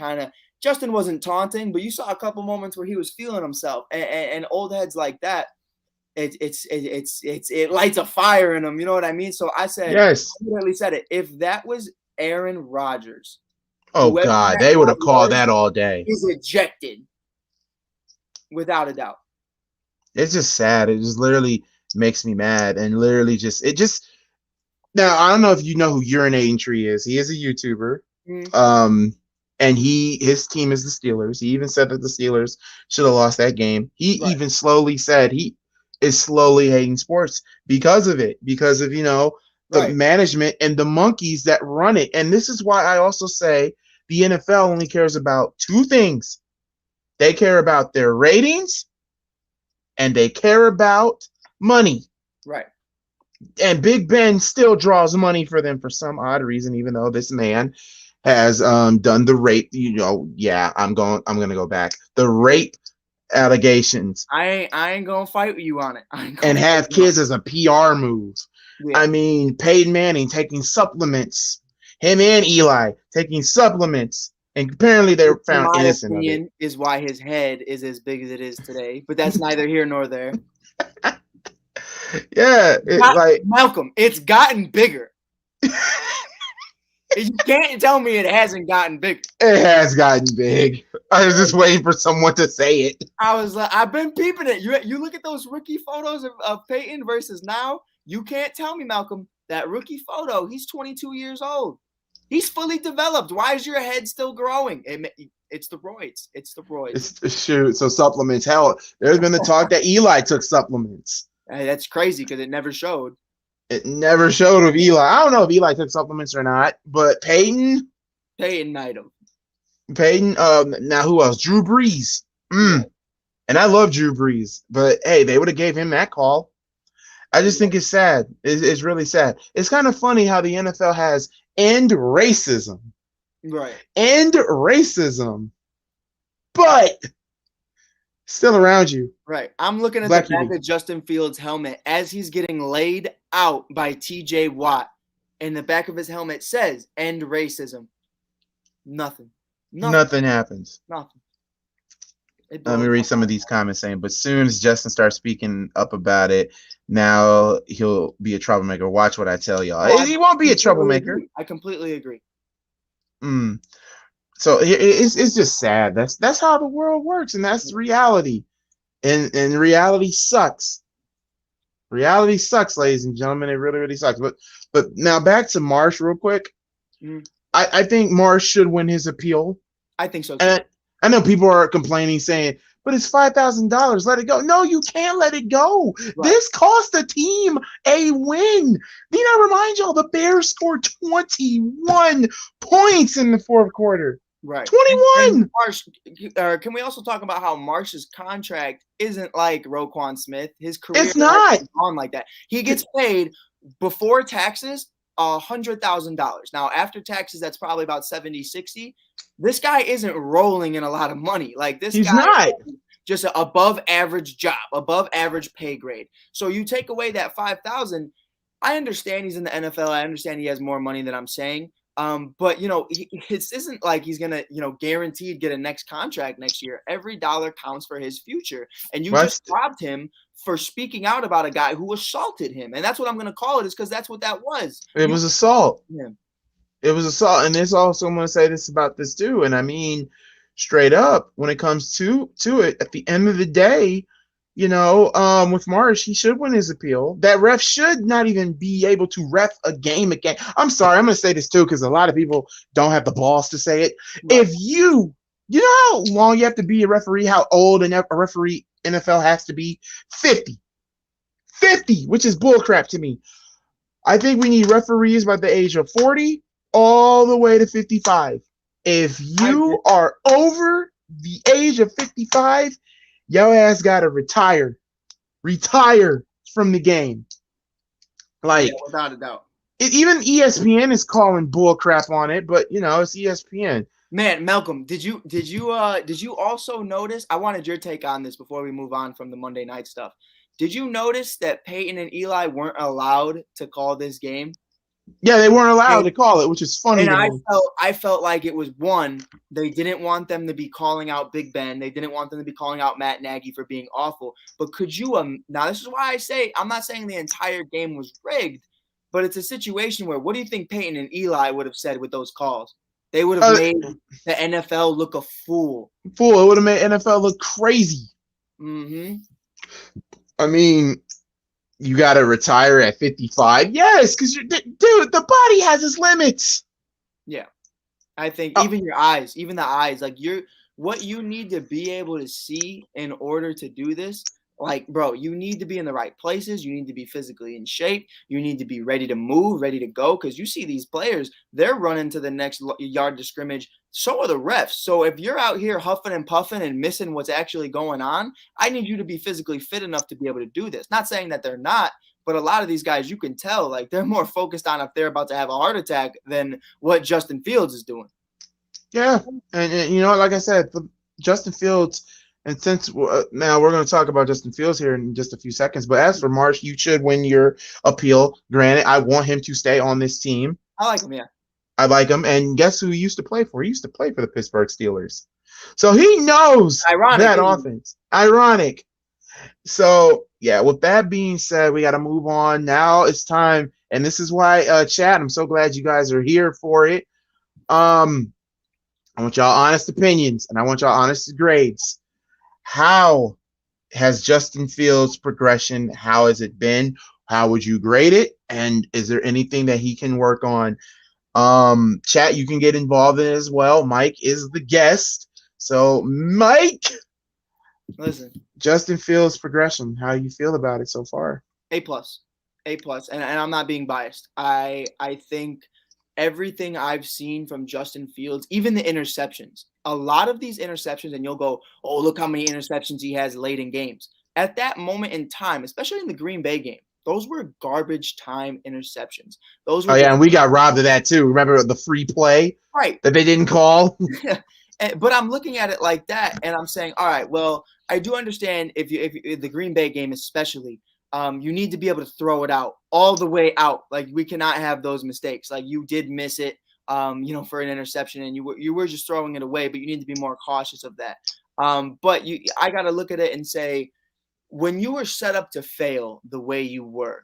Justin wasn't taunting, but you saw a couple moments where he was feeling himself. And old heads like that, it lights a fire in them. You know what I mean? So I said, yes, I literally said it. If that was Aaron Rodgers, oh God, they would have called that all day. He's ejected, without a doubt. It's just sad. It just literally makes me mad, and literally now I don't know if you know who Urinating Tree is. He is a YouTuber. Mm-hmm. And his team is the Steelers. He even said that the Steelers should have lost that game. He even slowly said he is slowly hating sports because of it, because of the management and the monkeys that run it. And this is why I also say the NFL only cares about 2 things. They care about their ratings, and they care about money. Right. And Big Ben still draws money for them for some odd reason, even though this man has done the rape. I'm gonna go back. The rape allegations. I ain't gonna fight with you on it. And have kids as a PR move. Yeah. I mean, Peyton Manning taking supplements. Him and Eli taking supplements And apparently they were found my innocent of it. opinion, is why his head is as big as it is today. But that's neither here nor there. Yeah, Malcolm, it's gotten bigger. You can't tell me it hasn't gotten bigger. It has gotten big. I was just waiting for someone to say it. I was like, I've been peeping it. You look at those rookie photos of Peyton versus now. You can't tell me, Malcolm, that rookie photo. He's 22 years old. He's fully developed. Why is your head still growing? It's the roids. It's the roids. Shoot. So supplements. Hell, there's been the talk that Eli took supplements. Hey, that's crazy because it never showed. It never showed of Eli. I don't know if Eli took supplements or not, but Peyton might have. Peyton. Now who else? Drew Brees. And I love Drew Brees, but hey, they would have gave him that call. I just think it's sad. It's really sad. It's kind of funny how the NFL has end racism. Right. End racism. But still around you. Right. I'm looking at the back of Justin Fields' helmet as he's getting laid out by TJ Watt. And the back of his helmet says end racism. Nothing happens. Nothing. Let me read some of these comments saying, but soon as Justin starts speaking up about it, now he'll be a troublemaker. Watch what I tell y'all. Well, he won't be a troublemaker. I completely agree. So it's just sad. That's how the world works, and that's reality. And reality sucks. Reality sucks, ladies and gentlemen. It really, really sucks. But now back to Marsh real quick. I think Marsh should win his appeal. I think so too. And I know people are complaining, saying, but it's $5,000. Let it go. No, you can't let it go. Right. This cost the team a win. Did I remind y'all the Bears scored 21 points in the fourth quarter? Right. 21. And Marsh, can we also talk about how Marsh's contract isn't like Roquan Smith? His career it's not on like that. He gets paid before taxes $100,000. Now, after taxes, that's probably about 70, 60. This guy isn't rolling in a lot of money. Like this He's guy not. is just an above average job, above average pay grade. So you take away that 5,000. I understand he's in the NFL. I understand he has more money than I'm saying. But it isn't like he's gonna, guaranteed get a next contract next year. Every dollar counts for his future. And you just robbed him for speaking out about a guy who assaulted him. And that's what I'm gonna call it, is because that's what that was. It was assault. It was assault. And there's also I'm gonna say this about this too. And I mean, straight up, when it comes to it, at the end of the day, with Marsh, he should win his appeal. That ref should not even be able to ref a game again. I'm sorry, I'm going to say this too, because a lot of people don't have the balls to say it. Right. If you know how long you have to be a referee, how old a referee NFL has to be? 50, which is bullcrap to me. I think we need referees by the age of 40 all the way to 55. If you are over the age of 55, your ass gotta retire from the game. Like, without a doubt. Even ESPN is calling bull crap on it, but it's ESPN. Man, Malcolm, did you also notice? I wanted your take on this before we move on from the Monday night stuff. Did you notice that Peyton and Eli weren't allowed to call this game? Yeah, they weren't allowed to call it, which is funny. And I felt like it was one, they didn't want them to be calling out Big Ben. They didn't want them to be calling out Matt Nagy for being awful. But could you now this is why I say I'm not saying the entire game was rigged, but it's a situation where what do you think Peyton and Eli would have said with those calls? They would have made the NFL look a fool. It would have made NFL look crazy. I mean, you got to retire at 55. Yes, because dude, the body has its limits. Yeah, I think even your eyes, even the eyes, like what you need to be able to see in order to do this. Like, bro, you need to be in the right places. You need to be physically in shape. You need to be ready to move, ready to go. Because you see these players, they're running to the next yard to scrimmage. So are the refs. So if you're out here huffing and puffing and missing what's actually going on, I need you to be physically fit enough to be able to do this. Not saying that they're not, but a lot of these guys, you can tell, like, they're more focused on if they're about to have a heart attack than what Justin Fields is doing. Yeah. And like I said, Justin Fields – and since now we're going to talk about Justin Fields here in just a few seconds, but as for Marsh, you should win your appeal. Granted, I want him to stay on this team. I like him, yeah. I like him. And guess who he used to play for? He used to play for the Pittsburgh Steelers. So he knows that offense. Ironic. So, yeah, with that being said, we got to move on. Now it's time, and this is why, chat, I'm so glad you guys are here for it. I want y'all honest opinions, and I want y'all honest grades. How has Justin Fields' progression, how has it been? How would you grade it? And is there anything that he can work on? Chat, you can get involved in it as well. Mike is the guest. So, Mike, listen, Justin Fields' progression, how you feel about it so far? A+, and I'm not being biased. I think everything I've seen from Justin Fields, even the interceptions, a lot of these interceptions, and you'll go, oh, look how many interceptions he has late in games. At that moment in time, especially in the Green Bay game, those were garbage time interceptions. Those were and we got robbed of that too. Remember the free play that they didn't call? But I'm looking at it like that, and I'm saying, all right, well, I do understand if the Green Bay game especially, you need to be able to throw it out all the way out. Like, we cannot have those mistakes. Like, you did miss it, for an interception, and you were just throwing it away, but you need to be more cautious of that. But I got to look at it and say, when you were set up to fail the way you were,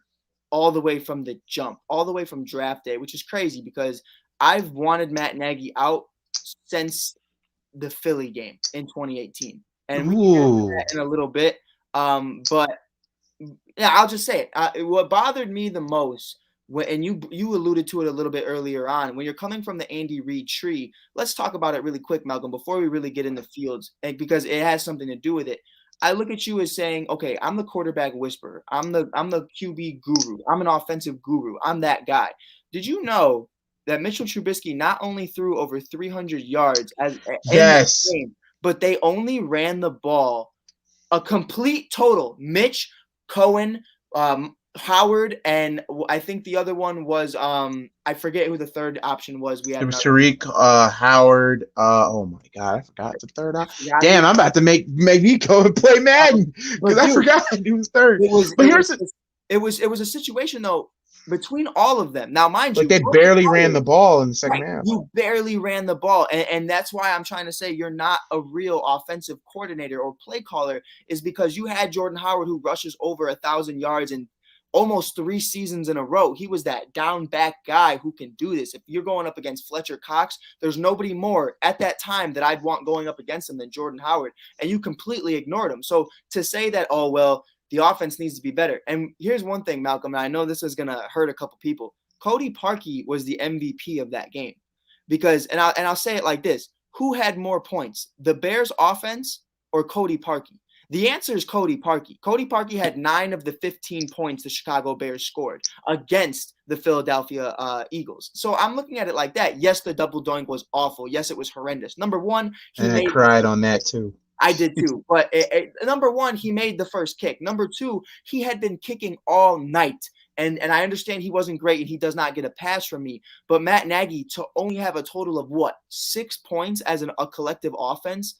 all the way from the jump, all the way from draft day, which is crazy because I've wanted Matt Nagy out since the Philly game in 2018. And we can get into that in a little bit. But yeah, I'll just say it. What bothered me the most, and you alluded to it a little bit earlier on, when you're coming from the Andy Reid tree, let's talk about it really quick, Malcolm, before we really get into Fields, and because it has something to do with it. I look at you as saying, okay, I'm the quarterback whisperer. I'm the QB guru. I'm an offensive guru. I'm that guy. Did you know that Mitchell Trubisky not only threw over 300 yards in the game, but they only ran the ball a complete total? Mitch, Cohen, Howard, and I think the other one was I forget who the third option was. It was Tariq, Howard. Oh my God, I forgot the third option. Damn, I'm about to make me go and play Madden because I forgot he was third. It was a situation though between all of them. Now, mind you, they barely ran the ball in the second half. You barely ran the ball, and that's why I'm trying to say you're not a real offensive coordinator or play caller, is because you had Jordan Howard who rushes over 1,000 yards and almost 3 seasons in a row. He was that down back guy who can do this. If you're going up against Fletcher Cox, there's nobody more at that time that I'd want going up against him than Jordan Howard, and you completely ignored him. So to say that, oh, well, the offense needs to be better. And here's one thing, Malcolm, and I know this is going to hurt a couple people. Cody Parkey was the MVP of that game because, and I'll say it like this, who had more points, the Bears offense or Cody Parkey? The answer is Cody Parkey. Cody Parkey had 9 of the 15 points the Chicago Bears scored against the Philadelphia Eagles. So I'm looking at it like that. Yes, the double doink was awful. Yes, it was horrendous. Number one, I cried on that too. I did too. But number one, he made the first kick. Number two, he had been kicking all night. And I understand he wasn't great and he does not get a pass from me. But Matt Nagy, to only have a total of 6 points as a collective offense,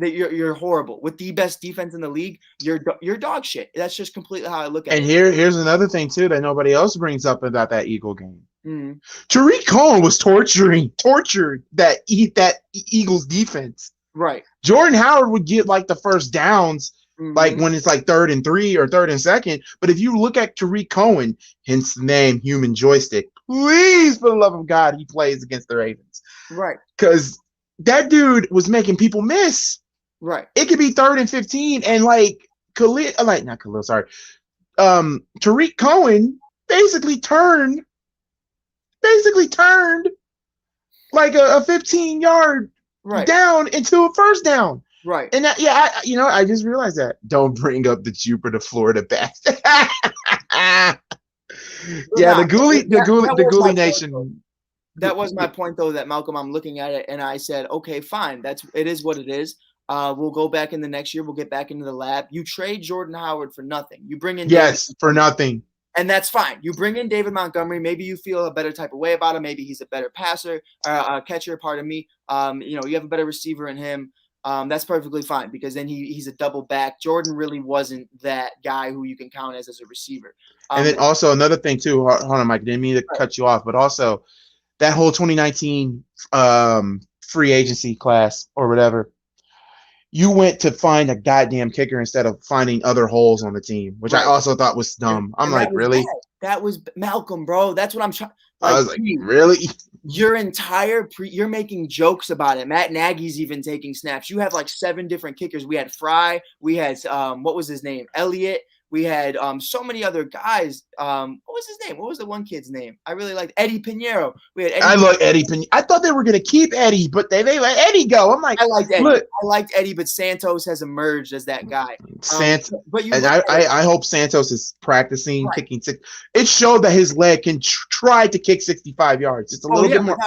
you're horrible. With the best defense in the league, you're dog shit. That's just completely how I look at it. And here's another thing too that nobody else brings up about that Eagle game. Mm-hmm. Tariq Cohen was tortured that Eagles defense. Right. Jordan Howard would get like the first downs, like when it's like 3rd and 3 or 3rd and 2nd. But if you look at Tariq Cohen, hence the name Human Joystick, please, for the love of God, he plays against the Ravens. Right. Because that dude was making people miss. Right. It could be 3rd and 15, and Tariq Cohen basically turned like a 15-yard down into a first down. Right. And that, I just realized that. Don't bring up the Jupiter, Florida back. The Goolie Nation. That was my point, though, that Malcolm, I'm looking at it, and I said, okay, fine. It is what it is. We'll go back in the next year. We'll get back into the lab. You trade Jordan Howard for nothing. You bring in for nothing. And that's fine. You bring in David Montgomery. Maybe you feel a better type of way about him. Maybe he's a better catcher. Pardon me. You have a better receiver in him. That's perfectly fine because then he's a double back. Jordan really wasn't that guy who you can count as a receiver. And then also another thing too. Hold on, Mike. Didn't mean to cut you off, but also that whole 2019 free agency class or whatever, you went to find a goddamn kicker instead of finding other holes on the team, which I also thought was dumb. I'm like, really? That was Malcolm, bro. That's what I'm trying. I was like, really? Your entire you're making jokes about it. Matt Nagy's even taking snaps. You have like 7 different kickers. We had Fry. We had what was his name? Elliott. We had so many other guys. What was his name? What was the one kid's name? I really liked Eddie Pinheiro. We had Eddie. I like Eddie Pinheiro. I thought they were gonna keep Eddie, but they let Eddie go. I'm like, I liked Eddie. Look. I liked Eddie, but Santos has emerged as that guy. But I hope Santos is practicing kicking six. It showed that his leg can try to kick 65 yards. It's a little bit more.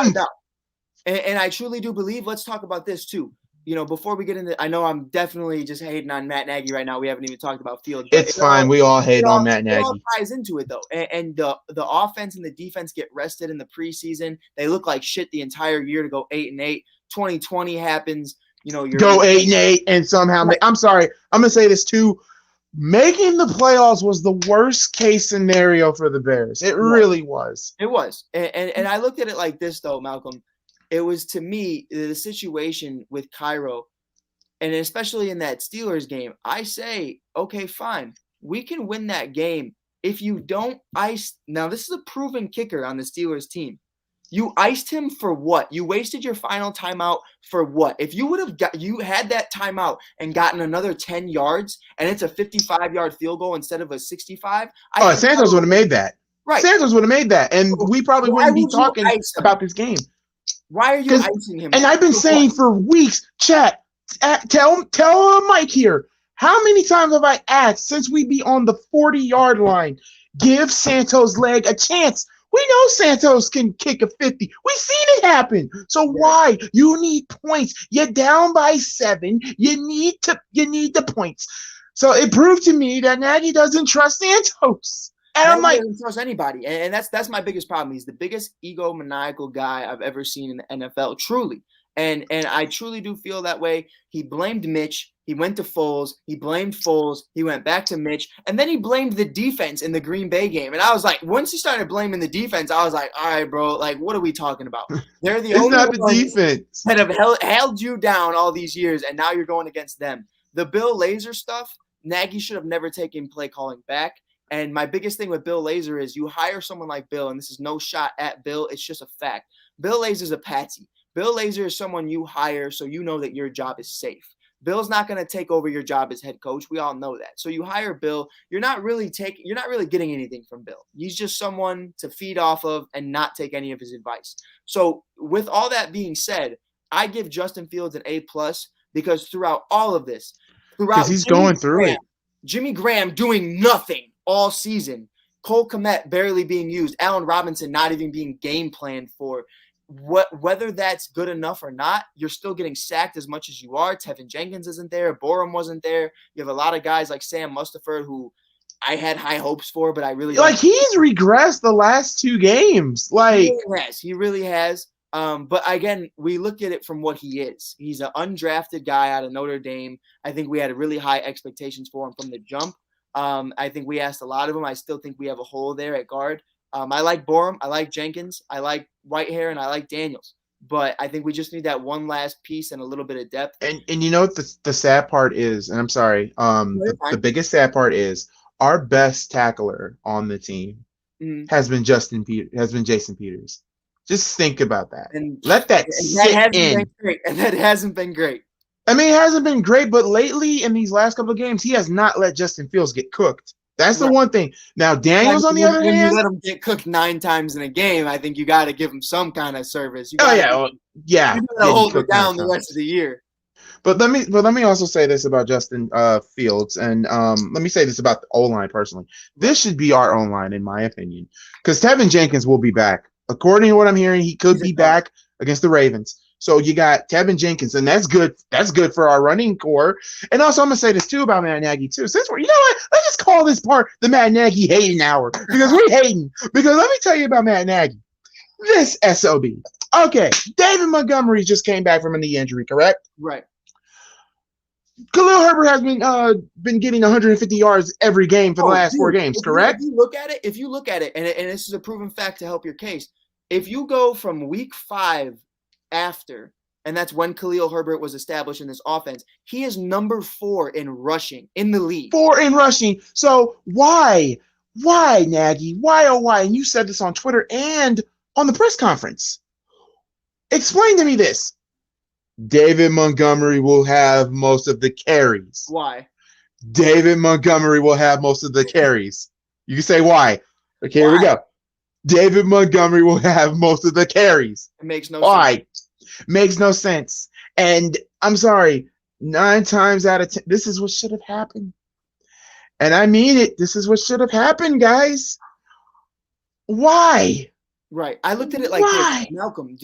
And I truly do believe. Let's talk about this too. You know, before we get into, I know I'm definitely just hating on Matt Nagy right now. We haven't even talked about Fields. It's fine. We all hate on Matt Nagy. It all ties into it though, and the offense and the defense get rested in the preseason. They look like shit the entire year to go 8-8. 2020 happens. You know, you go 8-8 and somehow. I'm sorry. I'm gonna say this too. Making the playoffs was the worst case scenario for the Bears. It really was. It was, and I looked at it like this though, Malcolm. It was, to me, the situation with Cairo, and especially in that Steelers game, I say, okay, fine. We can win that game if you don't ice. Now, this is a proven kicker on the Steelers team. You iced him for what? You wasted your final timeout for what? If you would have had that timeout and gotten another 10 yards and it's a 55-yard field goal instead of a 65. Santos would have made that. Right. Santos would have made that. And we probably wouldn't be talking about this game. Why are you icing him? And I've been saying for weeks, chat, tell Mike here, how many times have I asked since we be on the 40-yard line, give Santos' leg a chance? We know Santos can kick a 50. We've seen it happen. So why? You need points. You're down by 7. You need the points. So it proved to me that Nagy doesn't trust Santos. And I'm like, doesn't trust anybody, and that's my biggest problem. He's the biggest egomaniacal guy I've ever seen in the NFL, truly. And I truly do feel that way. He blamed Mitch. He went to Foles. He blamed Foles. He went back to Mitch, and then he blamed the defense in the Green Bay game. And I was like, once he started blaming the defense, I was like, all right, bro, like, what are we talking about? They're the only ones that have held you down all these years, and now you're going against them. The Bill Lazor stuff, Nagy should have never taken play calling back. And my biggest thing with Bill Lazor is you hire someone like Bill, and this is no shot at Bill. It's just a fact. Bill Lazor is a patsy. Bill Lazor is someone you hire so you know that your job is safe. Bill's not going to take over your job as head coach. We all know that. So you hire Bill. You're not really getting anything from Bill. He's just someone to feed off of and not take any of his advice. So with all that being said, I give Justin Fields an A+ because throughout all of this, because he's going through it. Jimmy Graham doing nothing all season, Cole Kmet barely being used, Allen Robinson not even being game planned for. Whether that's good enough or not, you're still getting sacked as much as you are. Tevin Jenkins isn't there. Borum wasn't there. You have a lot of guys like Sam Mustipher who I had high hopes for, but I really he's regressed the last 2 games. He really has. But again, we look at it from what he is. He's an undrafted guy out of Notre Dame. I think we had really high expectations for him from the jump. I think we asked a lot of them. I still think we have a hole there at guard. I like Borum. I like Jenkins. I like Whitehair, and I like Daniels. But I think we just need that one last piece and a little bit of depth. And you know what the sad part is, and I'm sorry, the biggest sad part is our best tackler on the team has been Jason Peters. Just think about that. And let that sit in. And that hasn't been great. I mean, it hasn't been great, but lately in these last couple of games, he has not let Justin Fields get cooked. That's the one thing. Now, Daniels, on the other hand, when you let him get cooked 9 times in a game, I think you got to give him some kind of service. You gotta hold it down the rest of the year. But let me also say this about Justin Fields, and let me say this about the O-line personally. This should be our O-line, in my opinion, because Tevin Jenkins will be back. According to what I'm hearing, he could be back against the Ravens. So you got Tevin Jenkins, and that's good. That's good for our running core. And also, I'm gonna say this too about Matt Nagy too. Since you know what, let's just call this part the Matt Nagy hating hour because we're hating. Because let me tell you about Matt Nagy. This SOB. Okay, David Montgomery just came back from a knee injury, correct? Right. Khalil Herbert has been getting 150 yards every game for the last 4 games, correct? If you look at it, and this is a proven fact to help your case, if you go from week 5 after, and that's when Khalil Herbert was established in this offense, he is number 4 in rushing in the league. 4 in rushing. So why? Why, Nagy? Why, oh, why? And you said this on Twitter and on the press conference. Explain to me this. David Montgomery will have most of the carries. Why? David Montgomery will have most of the carries. You can say why. Okay, here we go. David Montgomery will have most of the carries. It makes no Why? sense. Makes no sense. And I'm sorry, 9 times out of 10, this is what should have happened. And I mean it. This is what should have happened, guys. Why? Right. I looked at it like Why? this. Malcolm,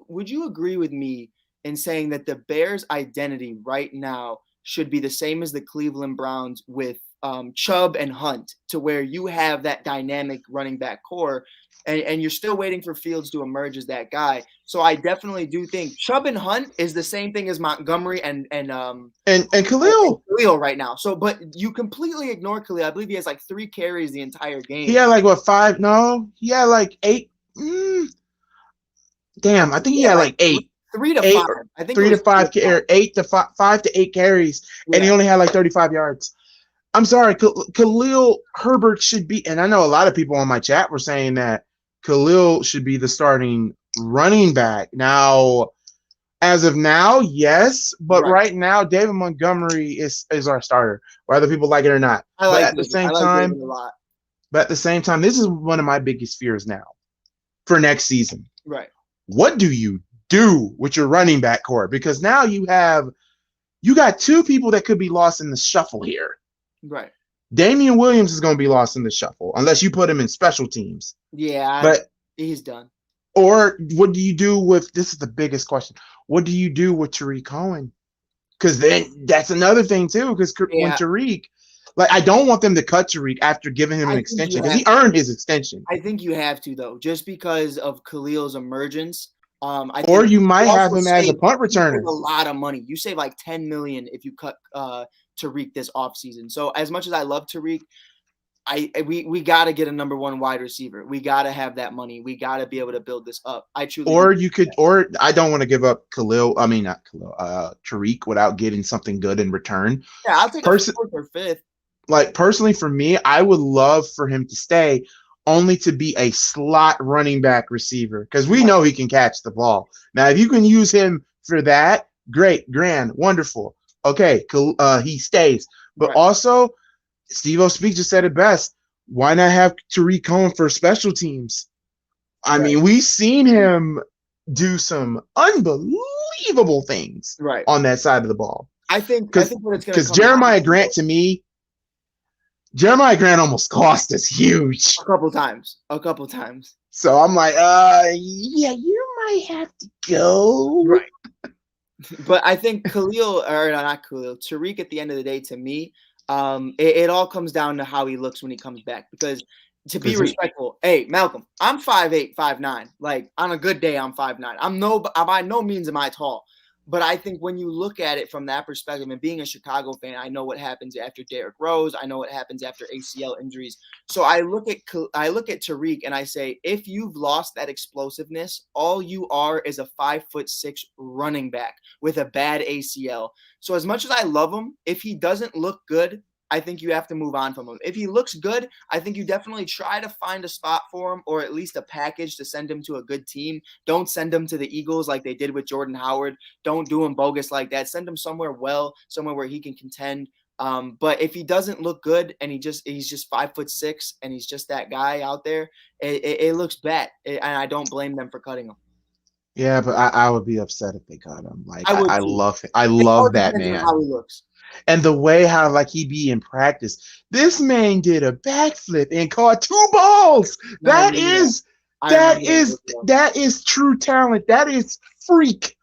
would you agree with me in saying that the Bears' identity right now should be the same as the Cleveland Browns with Chubb and Hunt, to where you have that dynamic running back core, and you're still waiting for Fields to emerge as that guy. So I definitely do think Chubb and Hunt is the same thing as Montgomery and Khalil. Khalil right now. So, but you completely ignore Khalil. I believe he has like 3 carries the entire game. He had like what 5? No, he had like 8. Damn, I think he had like 8. 3 to 8, 5. I think 3 to 5, 8 to 5 to 8 carries, and he only had like 35 yards. I'm sorry, Khalil Herbert should be, and I know a lot of people on my chat were saying that Khalil should be the starting running back. Now, as of now, yes, but right now, David Montgomery is our starter, whether people like it or not. But at the same time, this is one of my biggest fears now for next season. Right. What do you do with your running back core? Because now you got 2 people that could be lost in the shuffle here. Right. Damian Williams is going to be lost in the shuffle unless you put him in special teams. Yeah, but he's done. Or what do you do with, this is the biggest question, what do you do with Tariq Cohen? Because then that's another thing too, because when Tariq, like, I don't want them to cut Tariq after giving him an extension, because he earned his extension. I think you have to, though, just because of Khalil's emergence. Or you might have him as a punt returner. A lot of money. You save like $10 million if you cut Tariq this offseason. So as much as I love Tariq, we got to get a number 1 wide receiver. We got to have that money. We got to be able to build this up. I don't want to give up Tariq without getting something good in return. Yeah, I'll take a 4th or 5th. Like, personally, for me, I would love for him to stay, only to be a slot running back receiver, because we know he can catch the ball. Now, if you can use him for that, great, grand, wonderful. Okay, he stays. But also, Steve O'Speak just said it best. Why not have Tariq Cohen for special teams? I mean, we've seen him do some unbelievable things on that side of the ball. I think what it's going to come because Jeremiah Grant, to me, Jeremiah Grant almost cost us huge. A couple times. So I'm like, yeah, you might have to go. Right. But I think Tariq at the end of the day, to me, it all comes down to how he looks when he comes back. Because to be respectful, hey, Malcolm, I'm 5'8", 5'9". Like, on a good day, I'm 5'9". I'm by no means am I tall. But I think when you look at it from that perspective, and being a Chicago fan, I know what happens after Derrick Rose. I know what happens after ACL injuries. So I look at Tariq and I say, if you've lost that explosiveness, all you are is a 5'6" running back with a bad ACL. So as much as I love him, if he doesn't look good, I think you have to move on from him. If he looks good, I think you definitely try to find a spot for him, or at least a package to send him to a good team. Don't send him to the Eagles like they did with Jordan Howard. Don't do him bogus like that. Send him somewhere where he can contend. But if he doesn't look good and he's just 5'6" and he's just that guy out there, it looks bad. And I don't blame them for cutting him. Yeah, but I would be upset if they cut him. Like, I love him. I love that man. How he looks. And the way how, like, he be in practice. This man did a backflip and caught 2 balls. That is true talent. That is freak.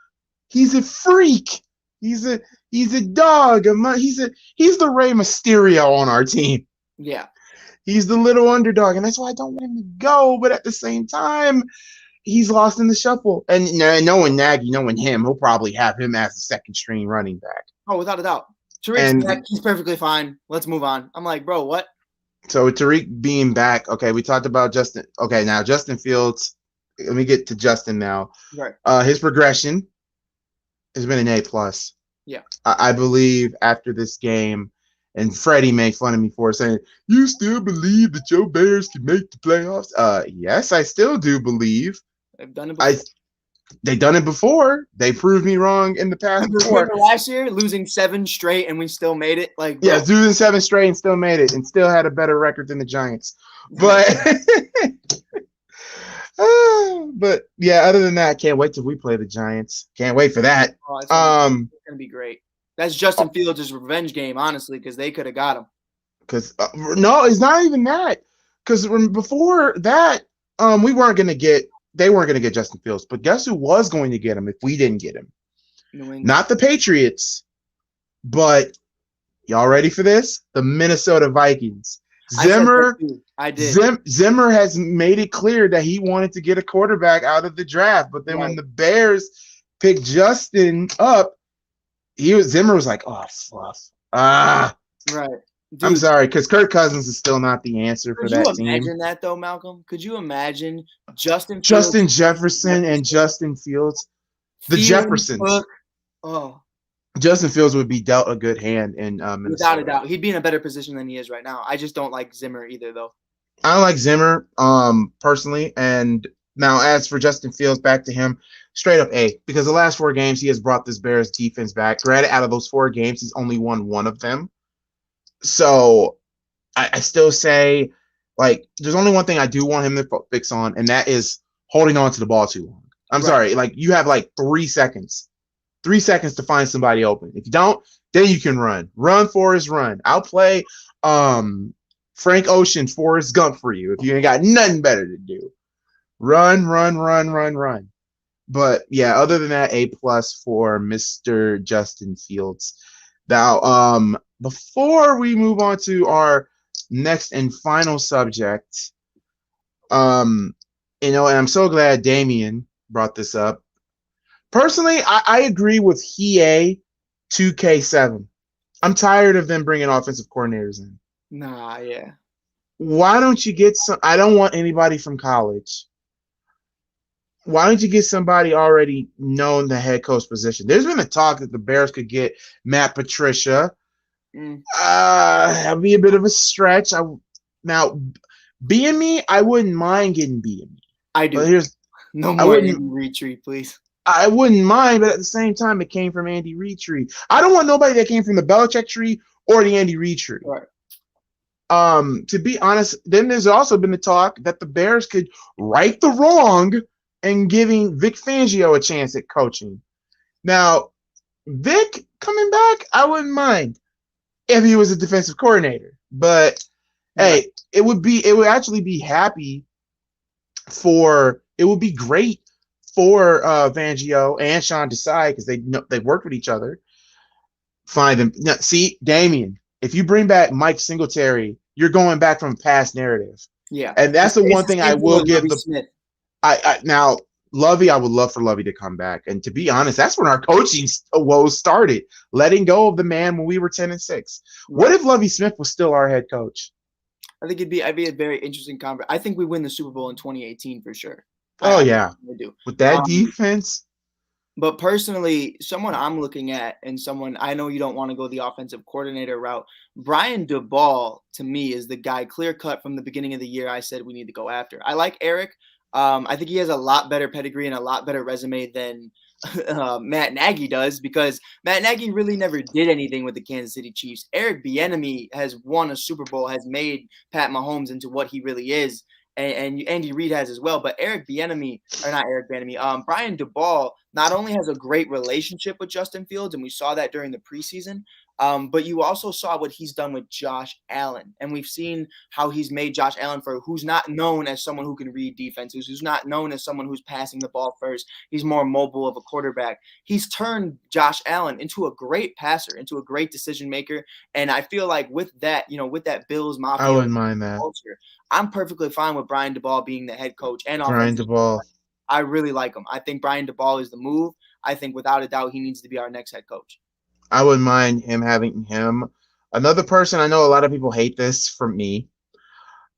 He's a freak. He's a dog. He's the Rey Mysterio on our team. Yeah. He's the little underdog, and that's why I don't want him to go. But at the same time, he's lost in the shuffle. And knowing Nagy, knowing him, he'll probably have him as the second string running back. Oh, without a doubt. Tariq's back. He's perfectly fine. Let's move on. I'm like, bro, what? So with Tariq being back, okay, we talked about Justin. Okay, now Justin Fields, let me get to Justin now. Right. His progression has been an A+. Yeah. I believe after this game, and Freddie made fun of me for saying, "You still believe that your Bears can make the playoffs?" Yes, I still do believe. They've done it before. They done it before. They proved me wrong in the past before. Remember last year losing 7 straight and we still made it? Like, bro. Yeah, losing 7 straight and still made it and still had a better record than the Giants. But but yeah, other than that, can't wait till we play the Giants. Can't wait for that. Oh, it's gonna be great. That's Justin Fields' revenge game, honestly, because they could have got him. Because no, it's not even that. Because before that, we weren't gonna get. They weren't gonna get Justin Fields. But guess who was going to get him if we didn't get him? Not the Patriots, but y'all ready for this? The Minnesota Vikings. Zimmer has made it clear that he wanted to get a quarterback out of the draft, but then when the Bears picked Justin up, Zimmer was like, "Oh, fluff." Right. Dude, I'm sorry, because Kirk Cousins is still not the answer for that team. Could you imagine that, though, Malcolm? Could you imagine Justin Jefferson and Justin Fields? The Jeffersons. Justin Fields would be dealt a good hand in Minnesota. Without a doubt. He'd be in a better position than he is right now. I just don't like Zimmer either, though. I don't like Zimmer personally. And now as for Justin Fields, back to him, straight up A. Because the last 4 games, he has brought this Bears defense back. Granted, out of those 4 games, he's only won 1 of them. So I still say, like, there's only one thing I do want him to fix on, and that is holding on to the ball too long. I'm sorry. Like, you have like 3 seconds. 3 seconds to find somebody open. If you don't, then you can run. Run, Forrest, run. I'll play Frank Ocean, Forrest Gump for you if you ain't got nothing better to do. Run. But yeah, other than that, A+ for Mr. Justin Fields. Now, before we move on to our next and final subject, and I'm so glad Damien brought this up. Personally, I agree with HEA 2K7. I'm tired of them bringing offensive coordinators in. Nah, yeah. Why don't you get some? I don't want anybody from college. Why don't you get somebody already known the head coach position? There's been a talk that the Bears could get Matt Patricia. That'd be a bit of a stretch. Now, being me, I wouldn't mind getting being me. I do. But here's no more Andy Reid tree, please. I wouldn't mind, but at the same time, it came from Andy Reid tree. I don't want nobody that came from the Belichick tree or the Andy Reid tree. Right. To be honest, then there's also been the talk that the Bears could right the wrong and giving Vic Fangio a chance at coaching. Now, Vic coming back, I wouldn't mind if he was a defensive coordinator. But hey, it would actually be great for Fangio and Sean Desai because they worked with each other. Find them. Now, see, Damien, if you bring back Mike Singletary, you're going back from past narrative. Yeah. And that's the one thing I will give the now Lovey, I would love for Lovey to come back. And to be honest, that's when our coaching woes started, letting go of the man when we were 10-6. Right. What if Lovey Smith was still our head coach? I think I'd be a very interesting conversation. I think we win the Super Bowl in 2018 for sure. Oh, yeah. We do. With that defense. But personally, someone I'm looking at and someone I know you don't want to go the offensive coordinator route, Bryan DeBall, to me, is the guy clear cut from the beginning of the year I said we need to go after. I like Eric. I think he has a lot better pedigree and a lot better resume than Matt Nagy does because Matt Nagy really never did anything with the Kansas City Chiefs. Eric Bieniemy has won a Super Bowl, has made Pat Mahomes into what he really is. And Andy Reid has as well. But Bryan DeBall not only has a great relationship with Justin Fields, and we saw that during the preseason, but you also saw what he's done with Josh Allen. And we've seen how he's made Josh Allen who's not known as someone who can read defenses, who's not known as someone who's passing the ball first. He's more mobile of a quarterback. He's turned Josh Allen into a great passer, into a great decision maker. And I feel like with that Bills Mafia, I wouldn't mind that. Culture, I'm perfectly fine with Bryan DeBall being the head coach and Bryan DeBall. I really like him. I think Bryan DeBall is the move. I think without a doubt he needs to be our next head coach. I wouldn't mind having him. Another person, I know a lot of people hate this from me.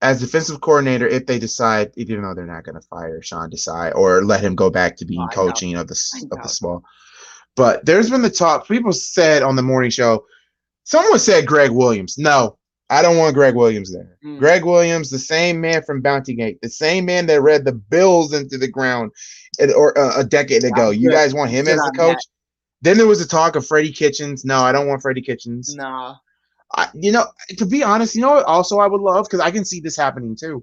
as defensive coordinator if they decide, even though they're not going to fire Sean Desai or let him go back to being I doubt coaching of I the doubt small. But there's been the talk. People said on the morning show, someone said Greg Williams. No, I don't want Greg Williams there. Greg Williams, the same man from Bounty Gate, the same man that read the Bills into the ground a decade ago. You guys want him as the coach? That. Then there was a talk of Freddie Kitchens. No, I don't want Freddie Kitchens. Nah. To be honest, what also I would love, because I can see this happening too.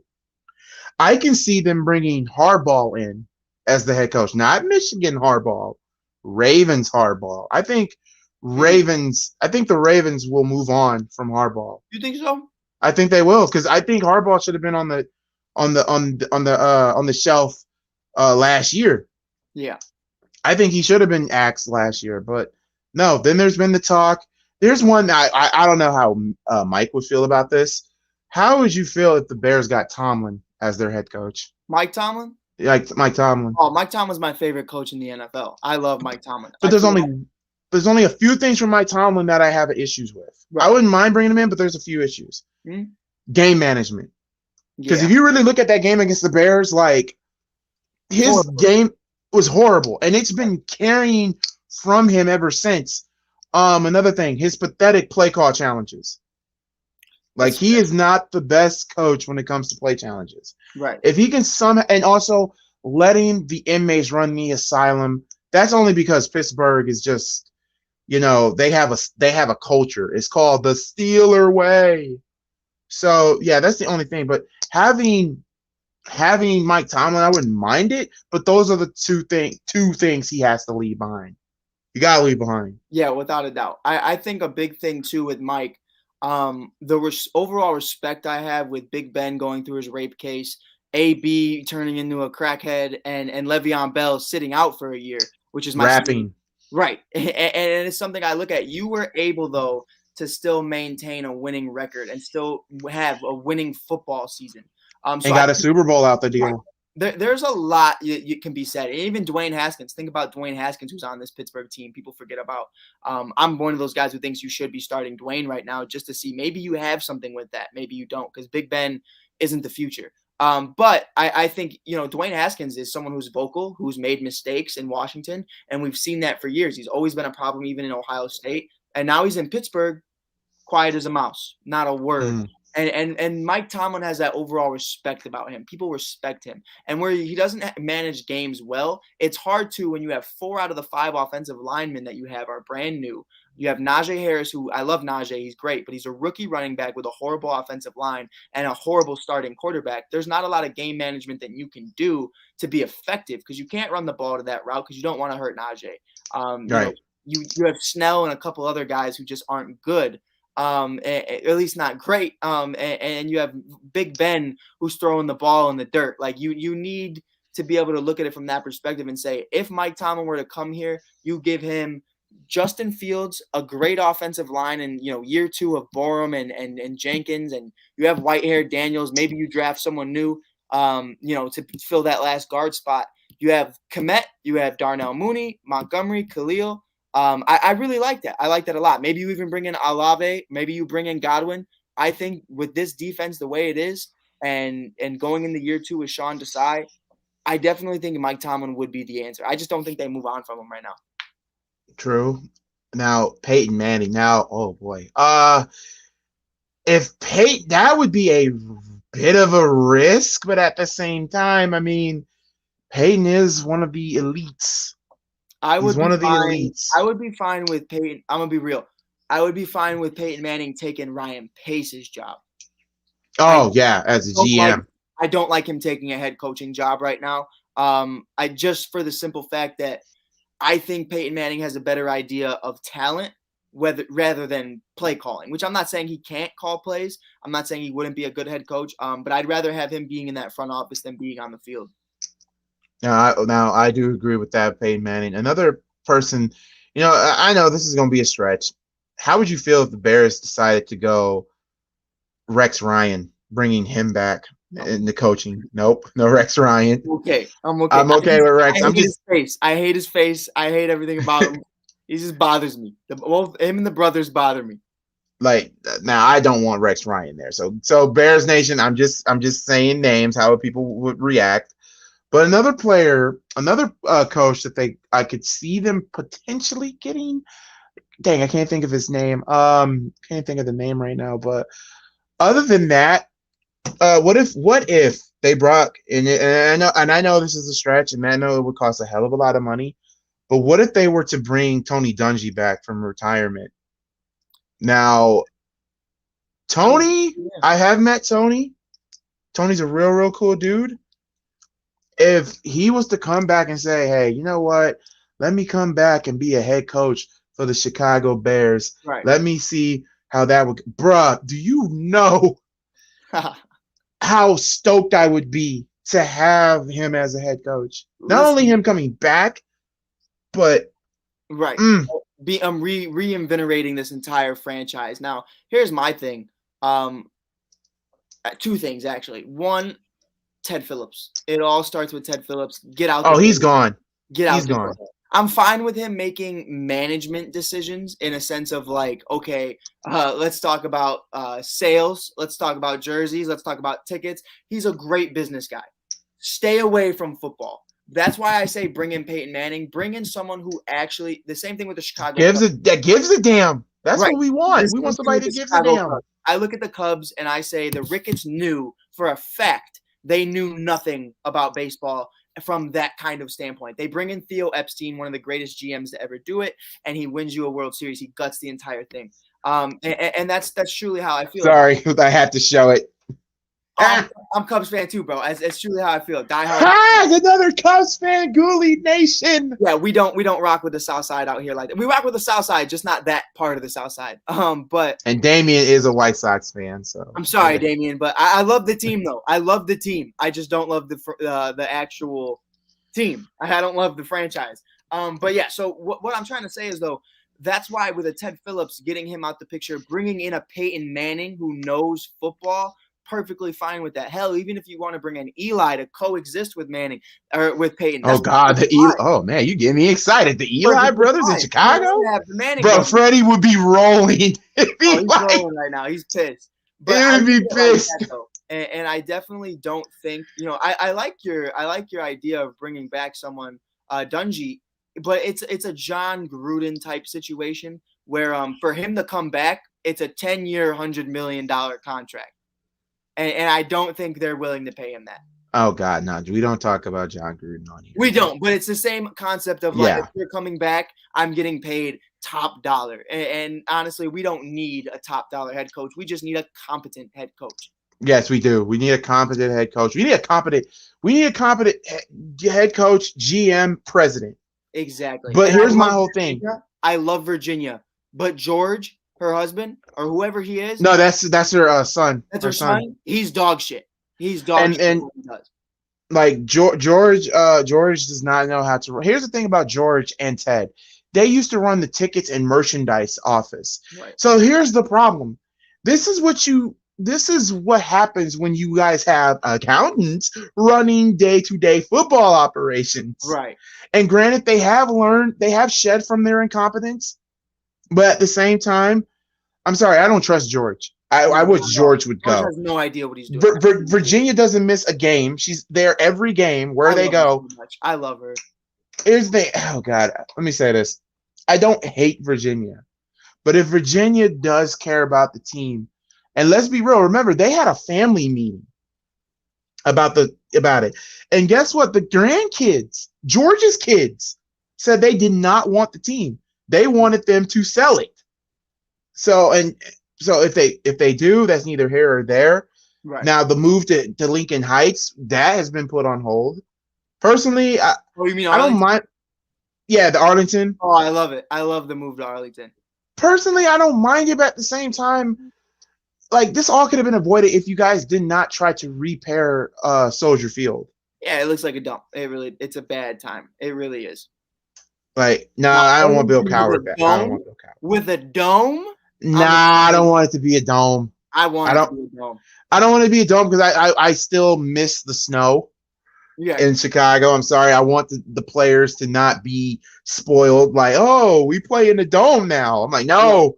I can see them bringing Harbaugh in as the head coach, not Michigan Harbaugh, Ravens Harbaugh. I think the Ravens will move on from Harbaugh. You think so? I think they will, because I think Harbaugh should have been on the shelf last year. Yeah. I think he should have been axed last year, but no. Then there's been the talk. There's one I don't know how Mike would feel about this. How would you feel if the Bears got Tomlin as their head coach? Mike Tomlin? Like Mike Tomlin. Oh, Mike Tomlin's my favorite coach in the NFL. I love Mike Tomlin. But there's only a few things from Mike Tomlin that I have issues with. Right. I wouldn't mind bringing him in, but there's a few issues. Mm-hmm. Game management. Because if you really look at that game against the Bears, like his game was horrible, and it's been carrying from him ever since. Another thing, his pathetic play call challenges. Like, he is not the best coach when it comes to play challenges. Right. If he can and also letting the inmates run the asylum, that's only because Pittsburgh is just, they have a culture. It's called the Steeler way. So yeah, that's the only thing. But having Mike Tomlin, I wouldn't mind it. But those are the two things he has to leave behind. You gotta leave behind. Yeah, without a doubt. I think a big thing too with Mike, the overall respect I have with Big Ben going through his rape case, AB turning into a crackhead, and Le'Veon Bell sitting out for a year, which is my rapping. Right. And it's something I look at. You were able, though, to still maintain a winning record and still have a winning football season. And got a Super Bowl out the deal. There's a lot you can be said. And even Dwayne Haskins. Think about Dwayne Haskins, who's on this Pittsburgh team. People forget about. I'm one of those guys who thinks you should be starting Dwayne right now just to see maybe you have something with that. Maybe you don't, because Big Ben isn't the future. But I think, Dwayne Haskins is someone who's vocal, who's made mistakes in Washington, and we've seen that for years. He's always been a problem, even in Ohio State. And now he's in Pittsburgh, quiet as a mouse, not a word. And Mike Tomlin has that overall respect about him. People respect him. And where he doesn't manage games well, it's hard to when you have 4 out of the 5 offensive linemen that you have are brand new. You have Najee Harris, who I love Najee. He's great, but he's a rookie running back with a horrible offensive line and a horrible starting quarterback. There's not a lot of game management that you can do to be effective because you can't run the ball to that route because you don't want to hurt Najee. Right. You have Snell and a couple other guys who just aren't good. At least not great. And you have Big Ben who's throwing the ball in the dirt. Like you need to be able to look at it from that perspective and say, if Mike Tomlin were to come here, you give him Justin Fields, a great offensive line, and year 2 of Borum and Jenkins, and you have white-haired Daniels. Maybe you draft someone new, to fill that last guard spot. You have Kmet, you have Darnell Mooney, Montgomery, Khalil. I really like that. I like that a lot. Maybe you even bring in Olave. Maybe you bring in Godwin. I think with this defense the way it is, and going into year 2 with Sean Desai, I definitely think Mike Tomlin would be the answer. I just don't think they move on from him right now. True. Now Peyton Manning. Now, oh boy. If Peyton, that would be a bit of a risk, but at the same time, I mean, Peyton is one of the elites. He's one of the elites. I would be fine with Peyton. I'm gonna be real. I would be fine with Peyton Manning taking Ryan Pace's job. Oh yeah, as a GM. I don't like him taking a head coaching job right now. I just for the simple fact that I think Peyton Manning has a better idea of talent rather than play calling, which I'm not saying he can't call plays. I'm not saying he wouldn't be a good head coach, but I'd rather have him being in that front office than being on the field. Now I do agree with that, Peyton Manning. Another person, I know this is going to be a stretch. How would you feel if the Bears decided to go Rex Ryan, bringing him back in the coaching? Nope, no Rex Ryan. Okay, I'm okay. I'm okay with Rex. I hate his face. I hate his face. I hate everything about him. He just bothers me. Him and the brothers bother me. Like now, I don't want Rex Ryan there. So Bears Nation, I'm just saying names, how people would react. But another player, another coach that I could see them potentially getting. Dang, I can't think of his name. Can't think of the name right now. But other than that, what if they brought and I know this is a stretch, and I know it would cost a hell of a lot of money. But what if they were to bring Tony Dungy back from retirement? Now, Tony, I have met Tony. Tony's a real cool dude. If he was to come back and say, hey, you know what? Let me come back and be a head coach for the Chicago Bears. Right. Let me see how that would. Bruh, do you know how stoked I would be to have him as a head coach? Not only him coming back, but right. Reinvigorating this entire franchise. Now, here's my thing. Two things actually. One, Ted Phillips. It all starts with Ted Phillips. Get out. Oh, he's gone. Get out. He's gone. I'm fine with him making management decisions in a sense of like, okay, let's talk about sales. Let's talk about jerseys. Let's talk about tickets. He's a great business guy. Stay away from football. That's why I say bring in Peyton Manning. Bring in someone who actually – the same thing with the Chicago Cubs. Cubs. That gives a damn. That's right. What we want. We want somebody that gives a damn. Cubs. I look at the Cubs and I say the Ricketts knew for a fact they knew nothing about baseball from that kind of standpoint. They bring in Theo Epstein, one of the greatest GMs to ever do it, and he wins you a World Series. He guts the entire thing. And that's truly how I feel. Sorry, I had to show it. I'm Cubs fan too, bro. It's truly how I feel. Die hard. Another Cubs fan, Ghoulie Nation. Yeah, we don't rock with the South Side out here like that. We rock with the South Side, just not that part of the South Side. And Damien is a White Sox fan, so I'm sorry, Damien, but I love the team though. I love the team. I just don't love the actual team. I don't love the franchise. But yeah. So what I'm trying to say is though, that's why with a Ted Phillips, getting him out the picture, bringing in a Peyton Manning who knows football. Perfectly fine with that. Hell, even if you want to bring in Eli to coexist with Manning or with Peyton. Oh God, the Eli! Oh man, you get me excited. The Eli brothers in Chicago, bro. Freddie would be rolling. He's rolling right now. He's pissed. But he would be pissed. Like that, and I definitely don't think I like your idea of bringing back someone Dungy, but it's a John Gruden type situation where for him to come back, it's a 10-year, $100 million contract. And I don't think they're willing to pay him that. Oh, God, no. We don't talk about John Gruden on here. We don't, but it's the same concept of like, if you're coming back, I'm getting paid top dollar. And honestly, we don't need a top dollar head coach. We just need a competent head coach. Yes, we do. We need a competent head coach. We need a competent head coach, GM, president. Exactly. But here's my whole thing. I love Virginia, but George, her husband, or whoever he is. No, that's her son. That's her son. He's dog shit. He's dog shit. And like George does not know how to. Here's the thing about George and Ted. They used to run the tickets and merchandise office. Right. So here's the problem. This is what happens when you guys have accountants running day-to-day football operations. Right. And granted, they have shed from their incompetence. But at the same time, I'm sorry, I don't trust George. I wish George would go. George has no idea what he's doing. Virginia doesn't miss a game. She's there every game where they go. I love her. Here's the thing. Oh, God. Let me say this. I don't hate Virginia. But if Virginia does care about the team, and let's be real, remember, they had a family meeting about it. And guess what? The grandkids, George's kids, said they did not want the team. They wanted them to sell it. So if they do, that's neither here or there. Right. Now the move to Lincoln Heights, that has been put on hold. Personally, you mean I don't mind. Yeah, the Arlington. Oh, I love it. I love the move to Arlington. Personally, I don't mind it, but at the same time, like this all could have been avoided if you guys did not try to repair Soldier Field. Yeah, it looks like a dump. It's a bad time. It really is. Like, I don't want Bill Cowher back. I don't want Bill Cowher. With a dome? I don't want it to be a dome. I want it to be a dome. I don't want it to be a dome because I still miss the snow in Chicago. I'm sorry. I want the players to not be spoiled. Like, oh, we play in the dome now. I'm like, no,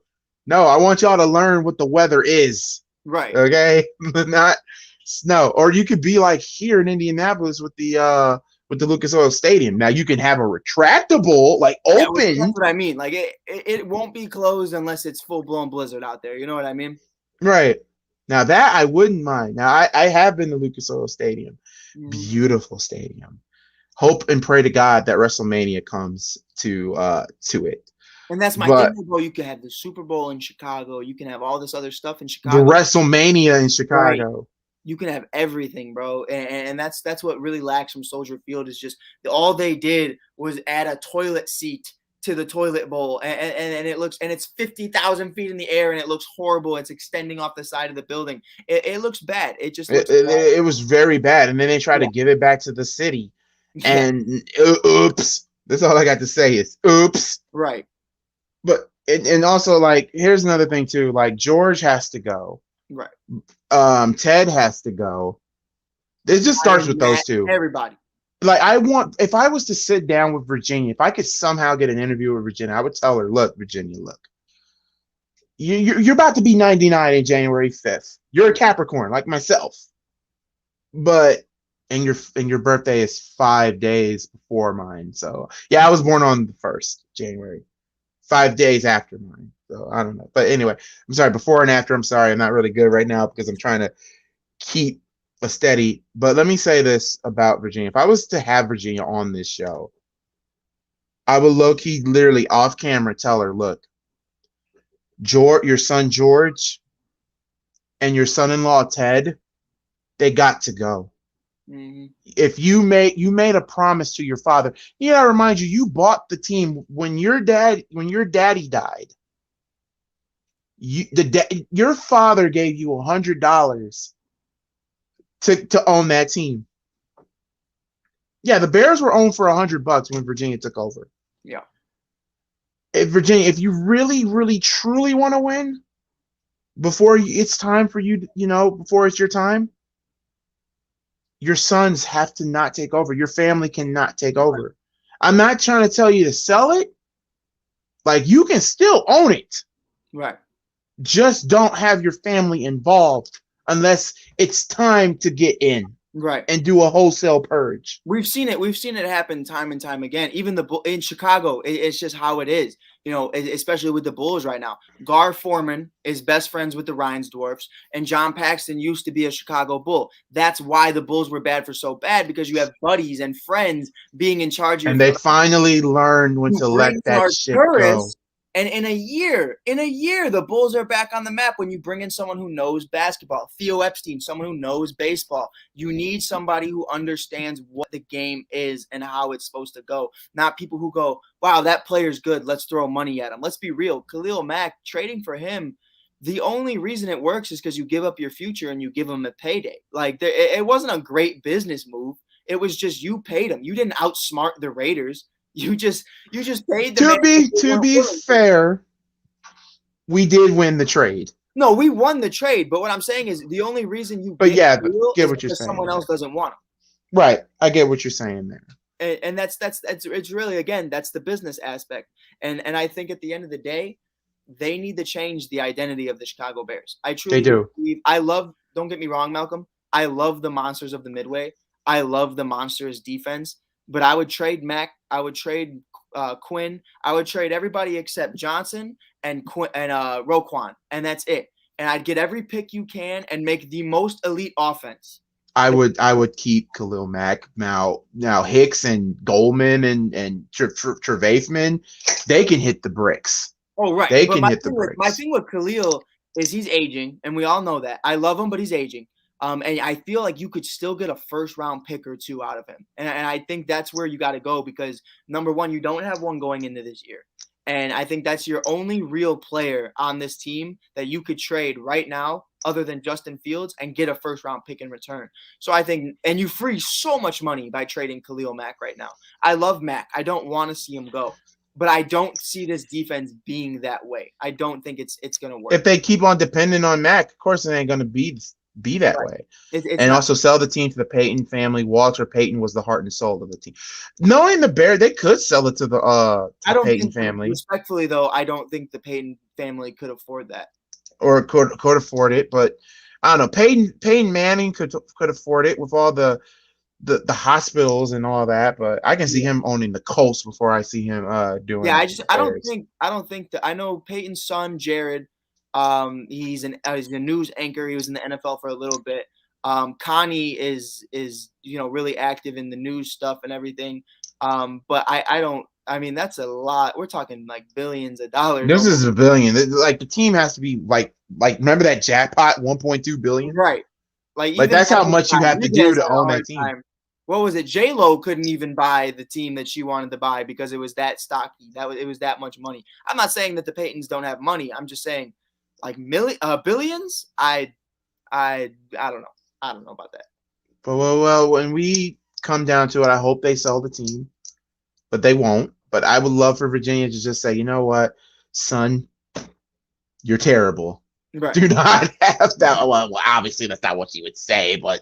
No, I want y'all to learn what the weather is. Right. Okay, not snow. Or you could be like here in Indianapolis with the Lucas Oil Stadium. Now you can have a retractable, like open. That's what I mean. Like it won't be closed unless it's full blown blizzard out there. You know what I mean? Right. Now that I wouldn't mind. Now I have been to Lucas Oil Stadium. Beautiful stadium. Hope and pray to God that WrestleMania comes to it. And that's my thing, bro. You can have the Super Bowl in Chicago. You can have all this other stuff in Chicago. The WrestleMania in Chicago. Right. You can have everything, bro. And that's what really lacks from Soldier Field is just all they did was add a toilet seat to the toilet bowl, and it looks, and it's 50,000 feet in the air, and it looks horrible. It's extending off the side of the building. It looks bad. It just looks bad. It was very bad. And then they tried to give it back to the city. And oops. That's all I got to say is oops. Right. But and also, like, here's another thing too. Like, George has to go. Right. Ted has to go. It just starts with those two. Everybody. Like, if I was to sit down with Virginia, if I could somehow get an interview with Virginia, I would tell her, look, Virginia, look, you're about to be 99 in January 5th. You're a Capricorn like myself, and your birthday is 5 days before mine. So yeah, I was born on the 1st January, 5 days after mine. So I don't know, but anyway, I'm sorry. Before and after, I'm sorry, I'm not really good right now because I'm trying to keep a steady. But let me say this about Virginia. If I was to have Virginia on this show, I would low-key literally off camera tell her, look, your son George and your son-in-law Ted, they got to go. Mm-hmm. If you made a promise to your father, I remind you bought the team when your daddy died. Your father gave you $100 to own that team. Yeah, the Bears were owned for $100 when Virginia took over. Yeah. If you really, really, truly want to win, before it's time for you, before it's your time, your sons have to not take over. Your family cannot take over. I'm not trying to tell you to sell it. Like, you can still own it. Right. Just don't have your family involved unless it's time to get in, right, and do a wholesale purge. We've seen it happen time and time again. Even in Chicago, it's just how it is. Especially with the Bulls right now. Gar Forman is best friends with the Reinsdorfs, and John Paxson used to be a Chicago Bull. That's why the Bulls were bad for so bad, because you have buddies and friends being in charge of. And they finally learned when to let that shit go. And in a year, the Bulls are back on the map when you bring in someone who knows basketball. Theo Epstein, someone who knows baseball. You need somebody who understands what the game is and how it's supposed to go. Not people who go, wow, that player's good, let's throw money at him. Let's be real. Khalil Mack, trading for him, the only reason it works is because you give up your future and you give him a payday. Like, it wasn't a great business move. It was just you paid him. You didn't outsmart the Raiders. You just paid them. To be fair, we did win the trade. No, we won the trade, but what I'm saying is the only reason you get what you're saying. Someone else doesn't want him. Right, I get what you're saying there. And that's it's really, again, that's the business aspect. And I think at the end of the day, they need to change the identity of the Chicago Bears. I truly believe. Don't get me wrong, Malcolm. I love the monsters of the Midway. I love the monsters defense. But I would trade Mac. I would trade Quinn. I would trade everybody except Johnson and Roquan, and that's it. And I'd get every pick you can and make the most elite offense. I would keep Khalil Mack. Now Hicks and Goldman and Trevathan, they can hit the bricks. Oh, right. They can hit the bricks. My thing with Khalil is he's aging, and we all know that. I love him, but he's aging. And I feel like you could still get a first-round pick or two out of him. And I think that's where you got to go because, number one, you don't have one going into this year. And I think that's your only real player on this team that you could trade right now other than Justin Fields and get a first-round pick in return. So I think – and you free so much money by trading Khalil Mack right now. I love Mack. I don't want to see him go. But I don't see this defense being that way. I don't think it's going to work. If they keep on depending on Mack, of course it ain't going to be be that Right. way. It's And not also sell the team to the Payton family. Walter Payton was the heart and soul of the team. Knowing the Bears, they could sell it to the I don't Payton think family respectfully though, I don't think the Payton family could afford that. or could afford it, but I don't know. Peyton Manning could afford it with all the hospitals and all that, but I can see him owning the Colts before I see him doing Yeah, the I don't Bears. think that I know Peyton's son Jared. He's a news anchor. He was in the NFL for a little bit. Connie is really active in the news stuff and everything. But I don't. I mean, that's a lot. We're talking like billions of dollars. This Almost. is a billion. Like the team has to be like remember that jackpot 1.2 billion? Right. Like Like even that's how much you have to Nick do has to had a own hard that team. time. What was it? J-Lo couldn't even buy the team that she wanted to buy because it was that stocky. It was that much money. I'm not saying that the Paytons don't have money. I'm just saying like billions. I don't know. I don't know about that. But well, when we come down to it, I hope they sell the team, but they won't. But I would love for Virginia to just say, you know what, son, you're terrible. Right. Do not have that. Well, obviously that's not what you would say, but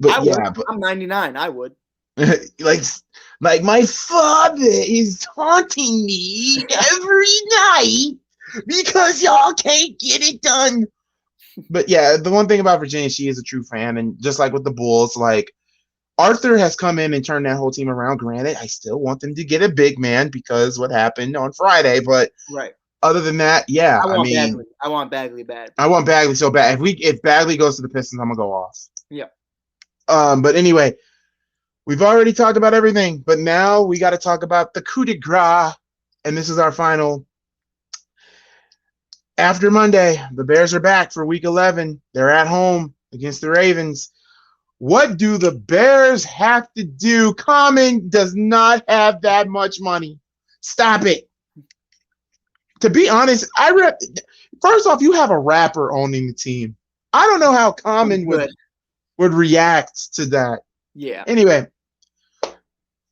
I yeah, would. but I'm 99. I would. like my father is taunting me every night because y'all can't get it done. But yeah, the one thing about Virginia, she is a true fan, and just like with the Bulls, like Arthur has come in and turned that whole team around. Granted, I still want them to get a big man because what happened on Friday, but right. Other than that, yeah, I mean, Bagley. I want Bagley bad. I want Bagley so bad. If Bagley goes to the Pistons, I'm gonna go off. Yeah. But anyway, we've already talked about everything, but now we got to talk about the coup de grace, and this is our final. After Monday, the Bears are back for Week 11. They're at home against the Ravens. What do the Bears have to do? Common does not have that much money. Stop it. To be honest, first off, you have a rapper owning the team. I don't know how Common would react to that. Yeah.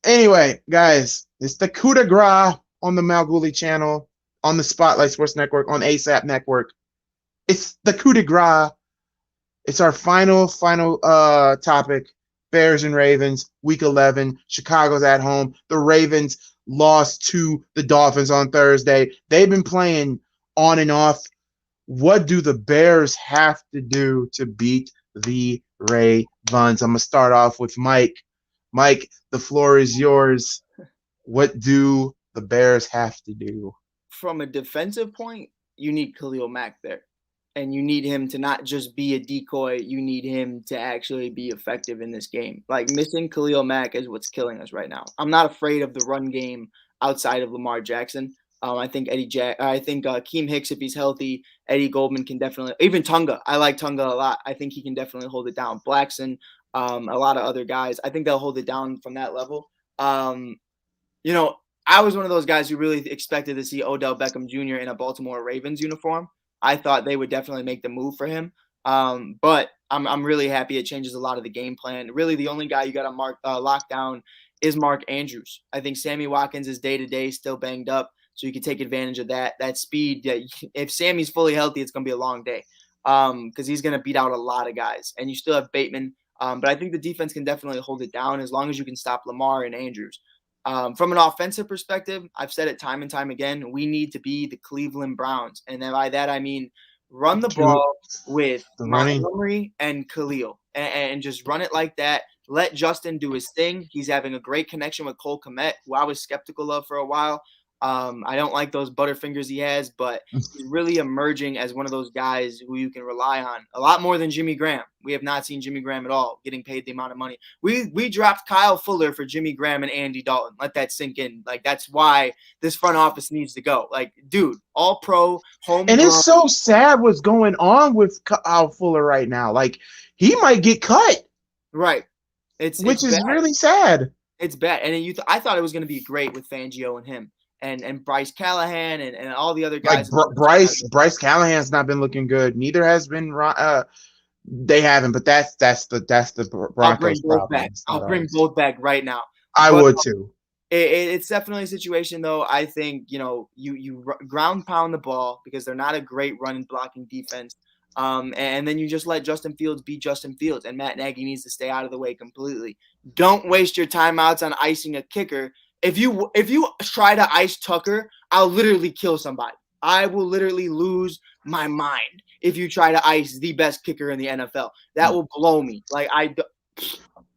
Anyway, guys, it's the coup de grace on the MalGoolie channel, on the Spotlight Sports Network, on ASAP Network. It's the coup de grace. It's our final topic. Bears and Ravens, Week 11. Chicago's at home. The Ravens lost to the Dolphins on Thursday. They've been playing on and off. What do the Bears have to do to beat the Ravens? I'm going to start off with Mike. Mike, the floor is yours. What do the Bears have to do? From a defensive point, you need Khalil Mack there. And you need him to not just be a decoy. You need him to actually be effective in this game. Like, missing Khalil Mack is what's killing us right now. I'm not afraid of the run game outside of Lamar Jackson. I think Keem Hicks, if he's healthy, Eddie Goldman can definitely – even Tunga. I like Tunga a lot. I think he can definitely hold it down. Blackson, a lot of other guys. I think they'll hold it down from that level. I was one of those guys who really expected to see Odell Beckham Jr. in a Baltimore Ravens uniform. I thought they would definitely make the move for him. But I'm really happy it changes a lot of the game plan. Really, the only guy you got to lock down is Mark Andrews. I think Sammy Watkins is day-to-day still banged up, so you can take advantage of that speed. If Sammy's fully healthy, it's going to be a long day because he's going to beat out a lot of guys. And you still have Bateman. But I think the defense can definitely hold it down as long as you can stop Lamar and Andrews. From an offensive perspective, I've said it time and time again, we need to be the Cleveland Browns. And by that, I mean run the ball with Montgomery and Khalil and just run it like that. Let Justin do his thing. He's having a great connection with Cole Kmet, who I was skeptical of for a while. I don't like those butterfingers he has, but he's really emerging as one of those guys who you can rely on a lot more than Jimmy Graham. We have not seen Jimmy Graham at all getting paid the amount of money. We dropped Kyle Fuller for Jimmy Graham and Andy Dalton. Let that sink in. Like, that's why this front office needs to go. Like, dude, all pro, home. And it's so sad what's going on with Kyle Fuller right now. Like, he might get cut. Right. Which is really sad. It's bad. And I thought it was going to be great with Fangio and him. And Bryce Callahan and all the other guys. Like Bryce Callahan's not been looking good. Neither has been. They haven't, but that's the Broncos problem. I'll bring both back right now. I would too. It's definitely a situation though. I think you ground pound the ball because they're not a great run and blocking defense. And then you just let Justin Fields be Justin Fields, and Matt Nagy needs to stay out of the way completely. Don't waste your timeouts on icing a kicker. If you try to ice Tucker, I'll literally kill somebody. I will literally lose my mind if you try to ice the best kicker in the NFL. That will blow me.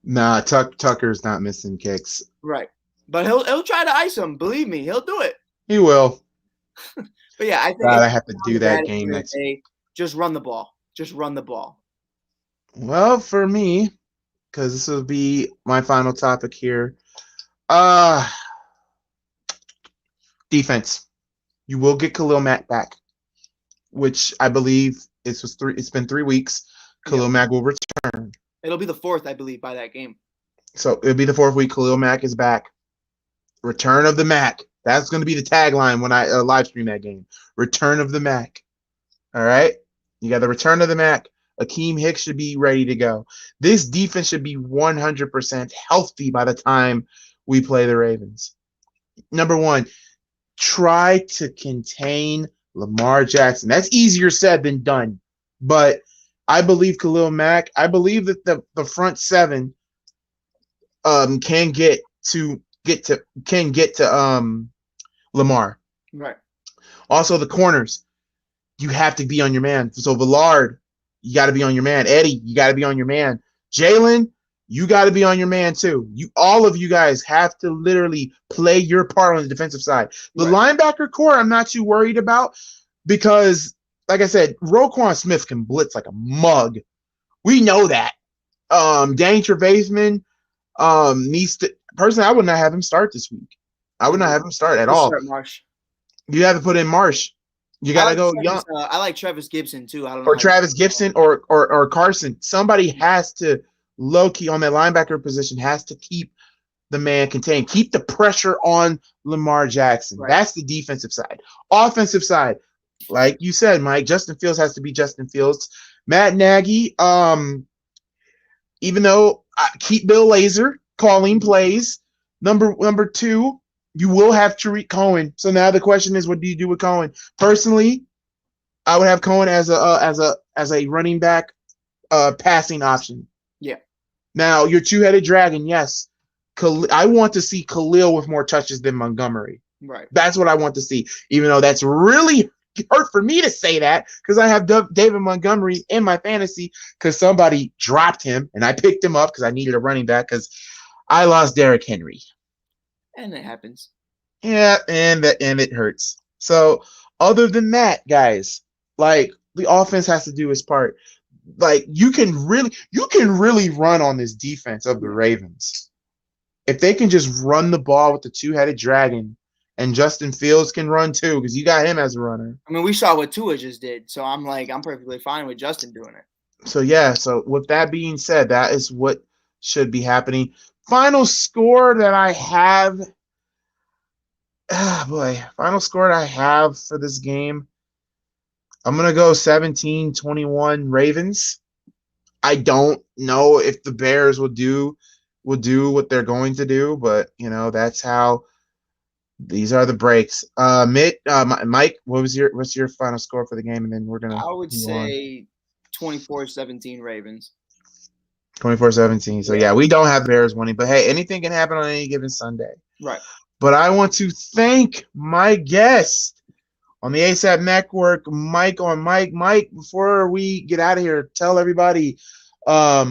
Nah, Tucker's not missing kicks. Right. But he'll try to ice him. Believe me, he'll do it. He will. But yeah, I think God, I have to do that game next day. Just run the ball. Just run the ball. Well, for me, because this will be my final topic here. Defense. You will get Khalil Mack back, which I believe it's been 3 weeks. Khalil Mack will return. It'll be the 4th, I believe, by that game. So it'll be the 4th week. Khalil Mack is back. Return of the Mac. That's going to be the tagline when I live stream that game. Return of the Mac. All right? You got the return of the Mac. Akeem Hicks should be ready to go. This defense should be 100% healthy by the time we play the Ravens. Number one, try to contain Lamar Jackson. That's easier said than done. But I believe Khalil Mack, I believe that the front seven can get to Lamar. Right. Also, the corners, you have to be on your man. So Villard, you got to be on your man. Eddie, you got to be on your man. Jalen, you got to be on your man too. All of you guys have to literally play your part on the defensive side. The linebacker core, I'm not too worried about because, like I said, Roquan Smith can blitz like a mug. We know that. Danny Trevathan needs to. Personally, I would not have him start this week. I would not have him start at all. Marsh. You have to put in Marsh. You got to go young. I like Travis Gibson too. I don't know. Or Travis Gibson or Carson. Somebody has to low key on that linebacker position has to keep the man contained. Keep the pressure on Lamar Jackson. Right. That's the defensive side. Offensive side, like you said, Mike, Justin Fields has to be Justin Fields. Matt Nagy, even though keep Bill Lazor calling plays. Number two, you will have Tariq Cohen. So now the question is, what do you do with Cohen? Personally, I would have Cohen as a running back, passing option. Yeah. Now your two-headed dragon, yes. I want to see Khalil with more touches than Montgomery. Right. That's what I want to see. Even though that's really hurt for me to say that because I have David Montgomery in my fantasy because somebody dropped him and I picked him up because I needed a running back because I lost Derrick Henry. And it happens. Yeah, and it hurts. So other than that, guys, like the offense has to do its part. Like you can really run on this defense of the Ravens. If they can just run the ball with the two-headed dragon, and Justin Fields can run too, because you got him as a runner. I mean, we saw what Tua just did, so I'm perfectly fine with Justin doing it. So yeah, so with that being said, that is what should be happening. Final score that I have. Final score that I have for this game. I'm going to go 17-21 Ravens. I don't know if the Bears will do what they're going to do, but that's how these are the breaks. Mike, what's your final score for the game? And then we're going to I would say 24-17 Ravens. 24-17. So yeah, we don't have Bears winning, but hey, anything can happen on any given Sunday. Right. But I want to thank my guest on the ASAP Network, Mike on Mike. Mike, before we get out of here, tell everybody what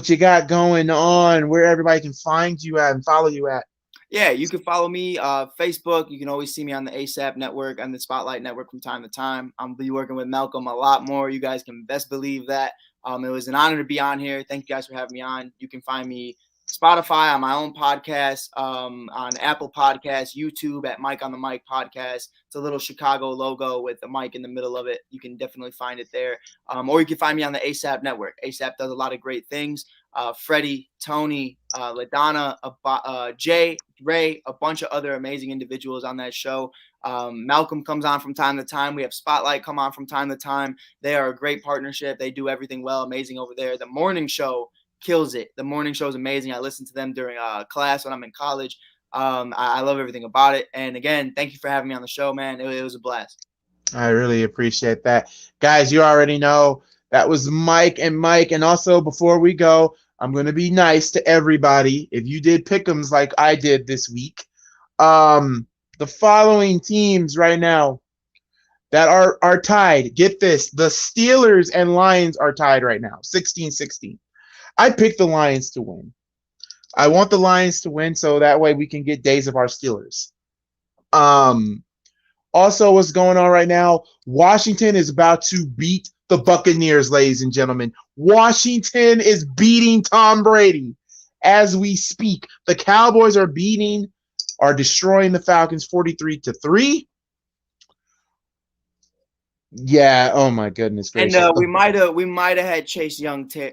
you got going on, where everybody can find you at and follow you at. Yeah, you can follow me Facebook. You can always see me on the ASAP Network and the Spotlight Network from time to time. I'm be working with Malcolm a lot more. You guys can best believe that. It was an honor to be on here. Thank you guys for having me on. You can find me Spotify on my own podcast, on Apple Podcasts, YouTube at Mike on the Mic podcast. It's a little Chicago logo with the mic in the middle of it. You can definitely find it there. Or you can find me on the ASAP Network. ASAP does a lot of great things. Freddie, Tony, LaDonna, Jay, Ray, a bunch of other amazing individuals on that show. Malcolm comes on from time to time. We have Spotlight come on from time to time. They are a great partnership. They do everything well, amazing over there. The morning show kills it. The morning show is amazing. I listen to them during class when I'm in college. I love everything about it. And again, thank you for having me on the show, man. It was a blast. I really appreciate that. Guys, you already know that was Mike and Mike. And also, before we go, I'm going to be nice to everybody. If you did pick'ems like I did this week, the following teams right now that are tied, get this, the Steelers and Lions are tied right now, 16-16. I picked the Lions to win. I want the Lions to win so that way we can get days of our Steelers. Also, what's going on right now, Washington is about to beat the Buccaneers, ladies and gentlemen. Washington is beating Tom Brady as we speak. The Cowboys are destroying the Falcons 43-3. Yeah, oh my goodness gracious. And we might have had Chase Young tear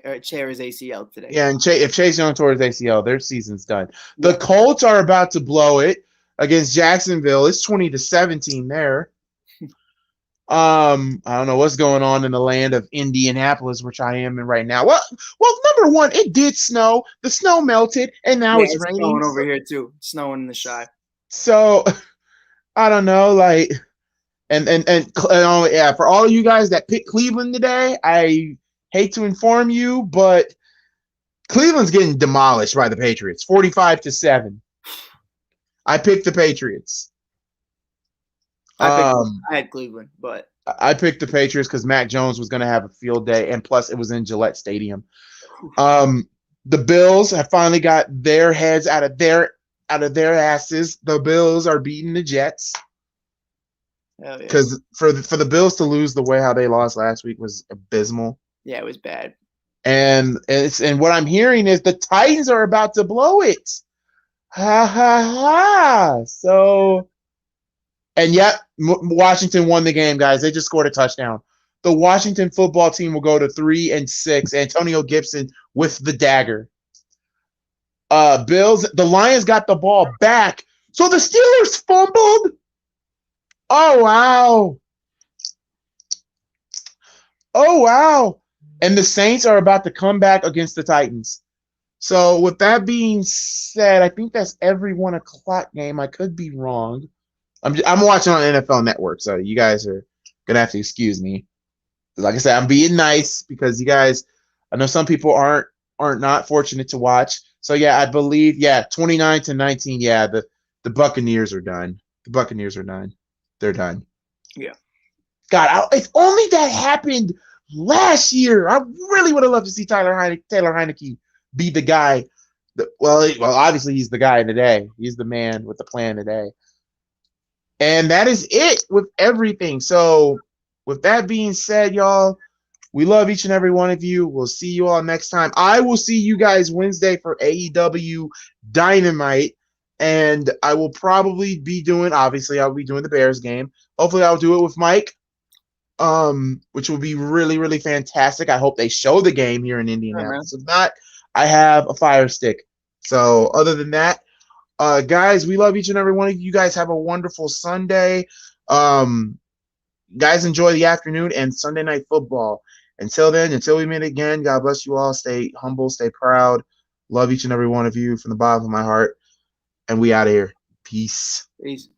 his ACL today. Yeah, and if Chase Young tore his ACL, their season's done. The Colts are about to blow it against Jacksonville. It's 20-17 there. I don't know what's going on in the land of Indianapolis, which I am in right now. Well, number one, it did snow. The snow melted, and now it's raining. Snowing over here too. Snowing in the Chi. So I don't know, like, and yeah, for all of you guys that picked Cleveland today, I hate to inform you, but Cleveland's getting demolished by the Patriots, 45-7. I picked the Patriots. I had Cleveland, but I picked the Patriots because Mac Jones was going to have a field day, and plus it was in Gillette Stadium. The Bills have finally got their heads out of their asses. The Bills are beating the Jets because for the Bills to lose the way how they lost last week was abysmal. Yeah, it was bad. And what I'm hearing is the Titans are about to blow it. Ha ha ha! So. And yet, Washington won the game, guys. They just scored a touchdown. The Washington football team will go to 3-6. Antonio Gibson with the dagger. The Lions got the ball back. So the Steelers fumbled. Oh, wow. Oh, wow. And the Saints are about to come back against the Titans. So with that being said, I think that's every 1 o'clock game. I could be wrong. I'm watching on NFL Network, so you guys are gonna have to excuse me. Like I said, I'm being nice because you guys, I know some people aren't not fortunate to watch. So yeah, I believe 29-19. Yeah, the Buccaneers are done. The Buccaneers are done. They're done. Yeah. God, if only that happened last year. I really would have loved to see Taylor Heineke be the guy. Well, obviously he's the guy today. He's the man with the plan today. And that is it with everything. So with that being said, y'all, we love each and every one of you. We'll see you all next time. I will see you guys Wednesday for AEW Dynamite. And I will probably be doing, obviously, I'll be doing the Bears game. Hopefully I'll do it with Mike, which will be really, really fantastic. I hope they show the game here in Indianapolis. If not, I have a Fire Stick. So other than that, guys, we love each and every one of you. You guys have a wonderful Sunday. Guys, enjoy the afternoon and Sunday night football. Until then, until we meet again, God bless you all. Stay humble, stay proud. Love each and every one of you from the bottom of my heart. And we out of here. Peace. Peace.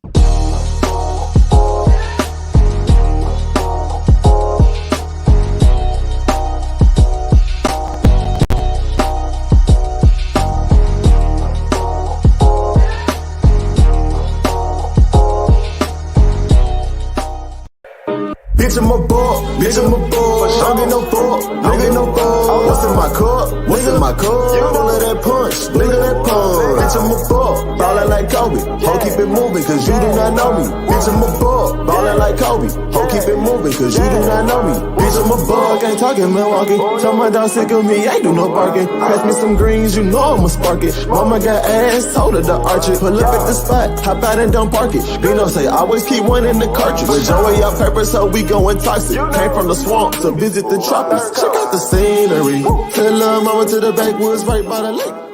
Bitch, I'm a ball, bitch, I'm a ball. Don't get no ball, don't get no ball. What's in my cup? What's in my cup? All of that punch, look at that punch. Bitch, I'm a ball, ballin' like Kobe. Ho, keep it moving, cause you do not know me. Bitch, I'm a ball, ballin' like Kobe. Ho, keep it moving, cause you do not know me. Bitch, I'm a ball, ain't talking Milwaukee. Tell my dog sick of me, ain't do no barking. Pass me some greens, you know I'ma spark it. Mama got ass, told her to arch it. Pull up at the spot, hop out and don't park it. Bino say, always keep one in the cartridge. With Joey out pepper, so we going toxic. Came from the swamp to visit the tropics. Check out the scenery. Tell her mama to the backwoods right by the lake.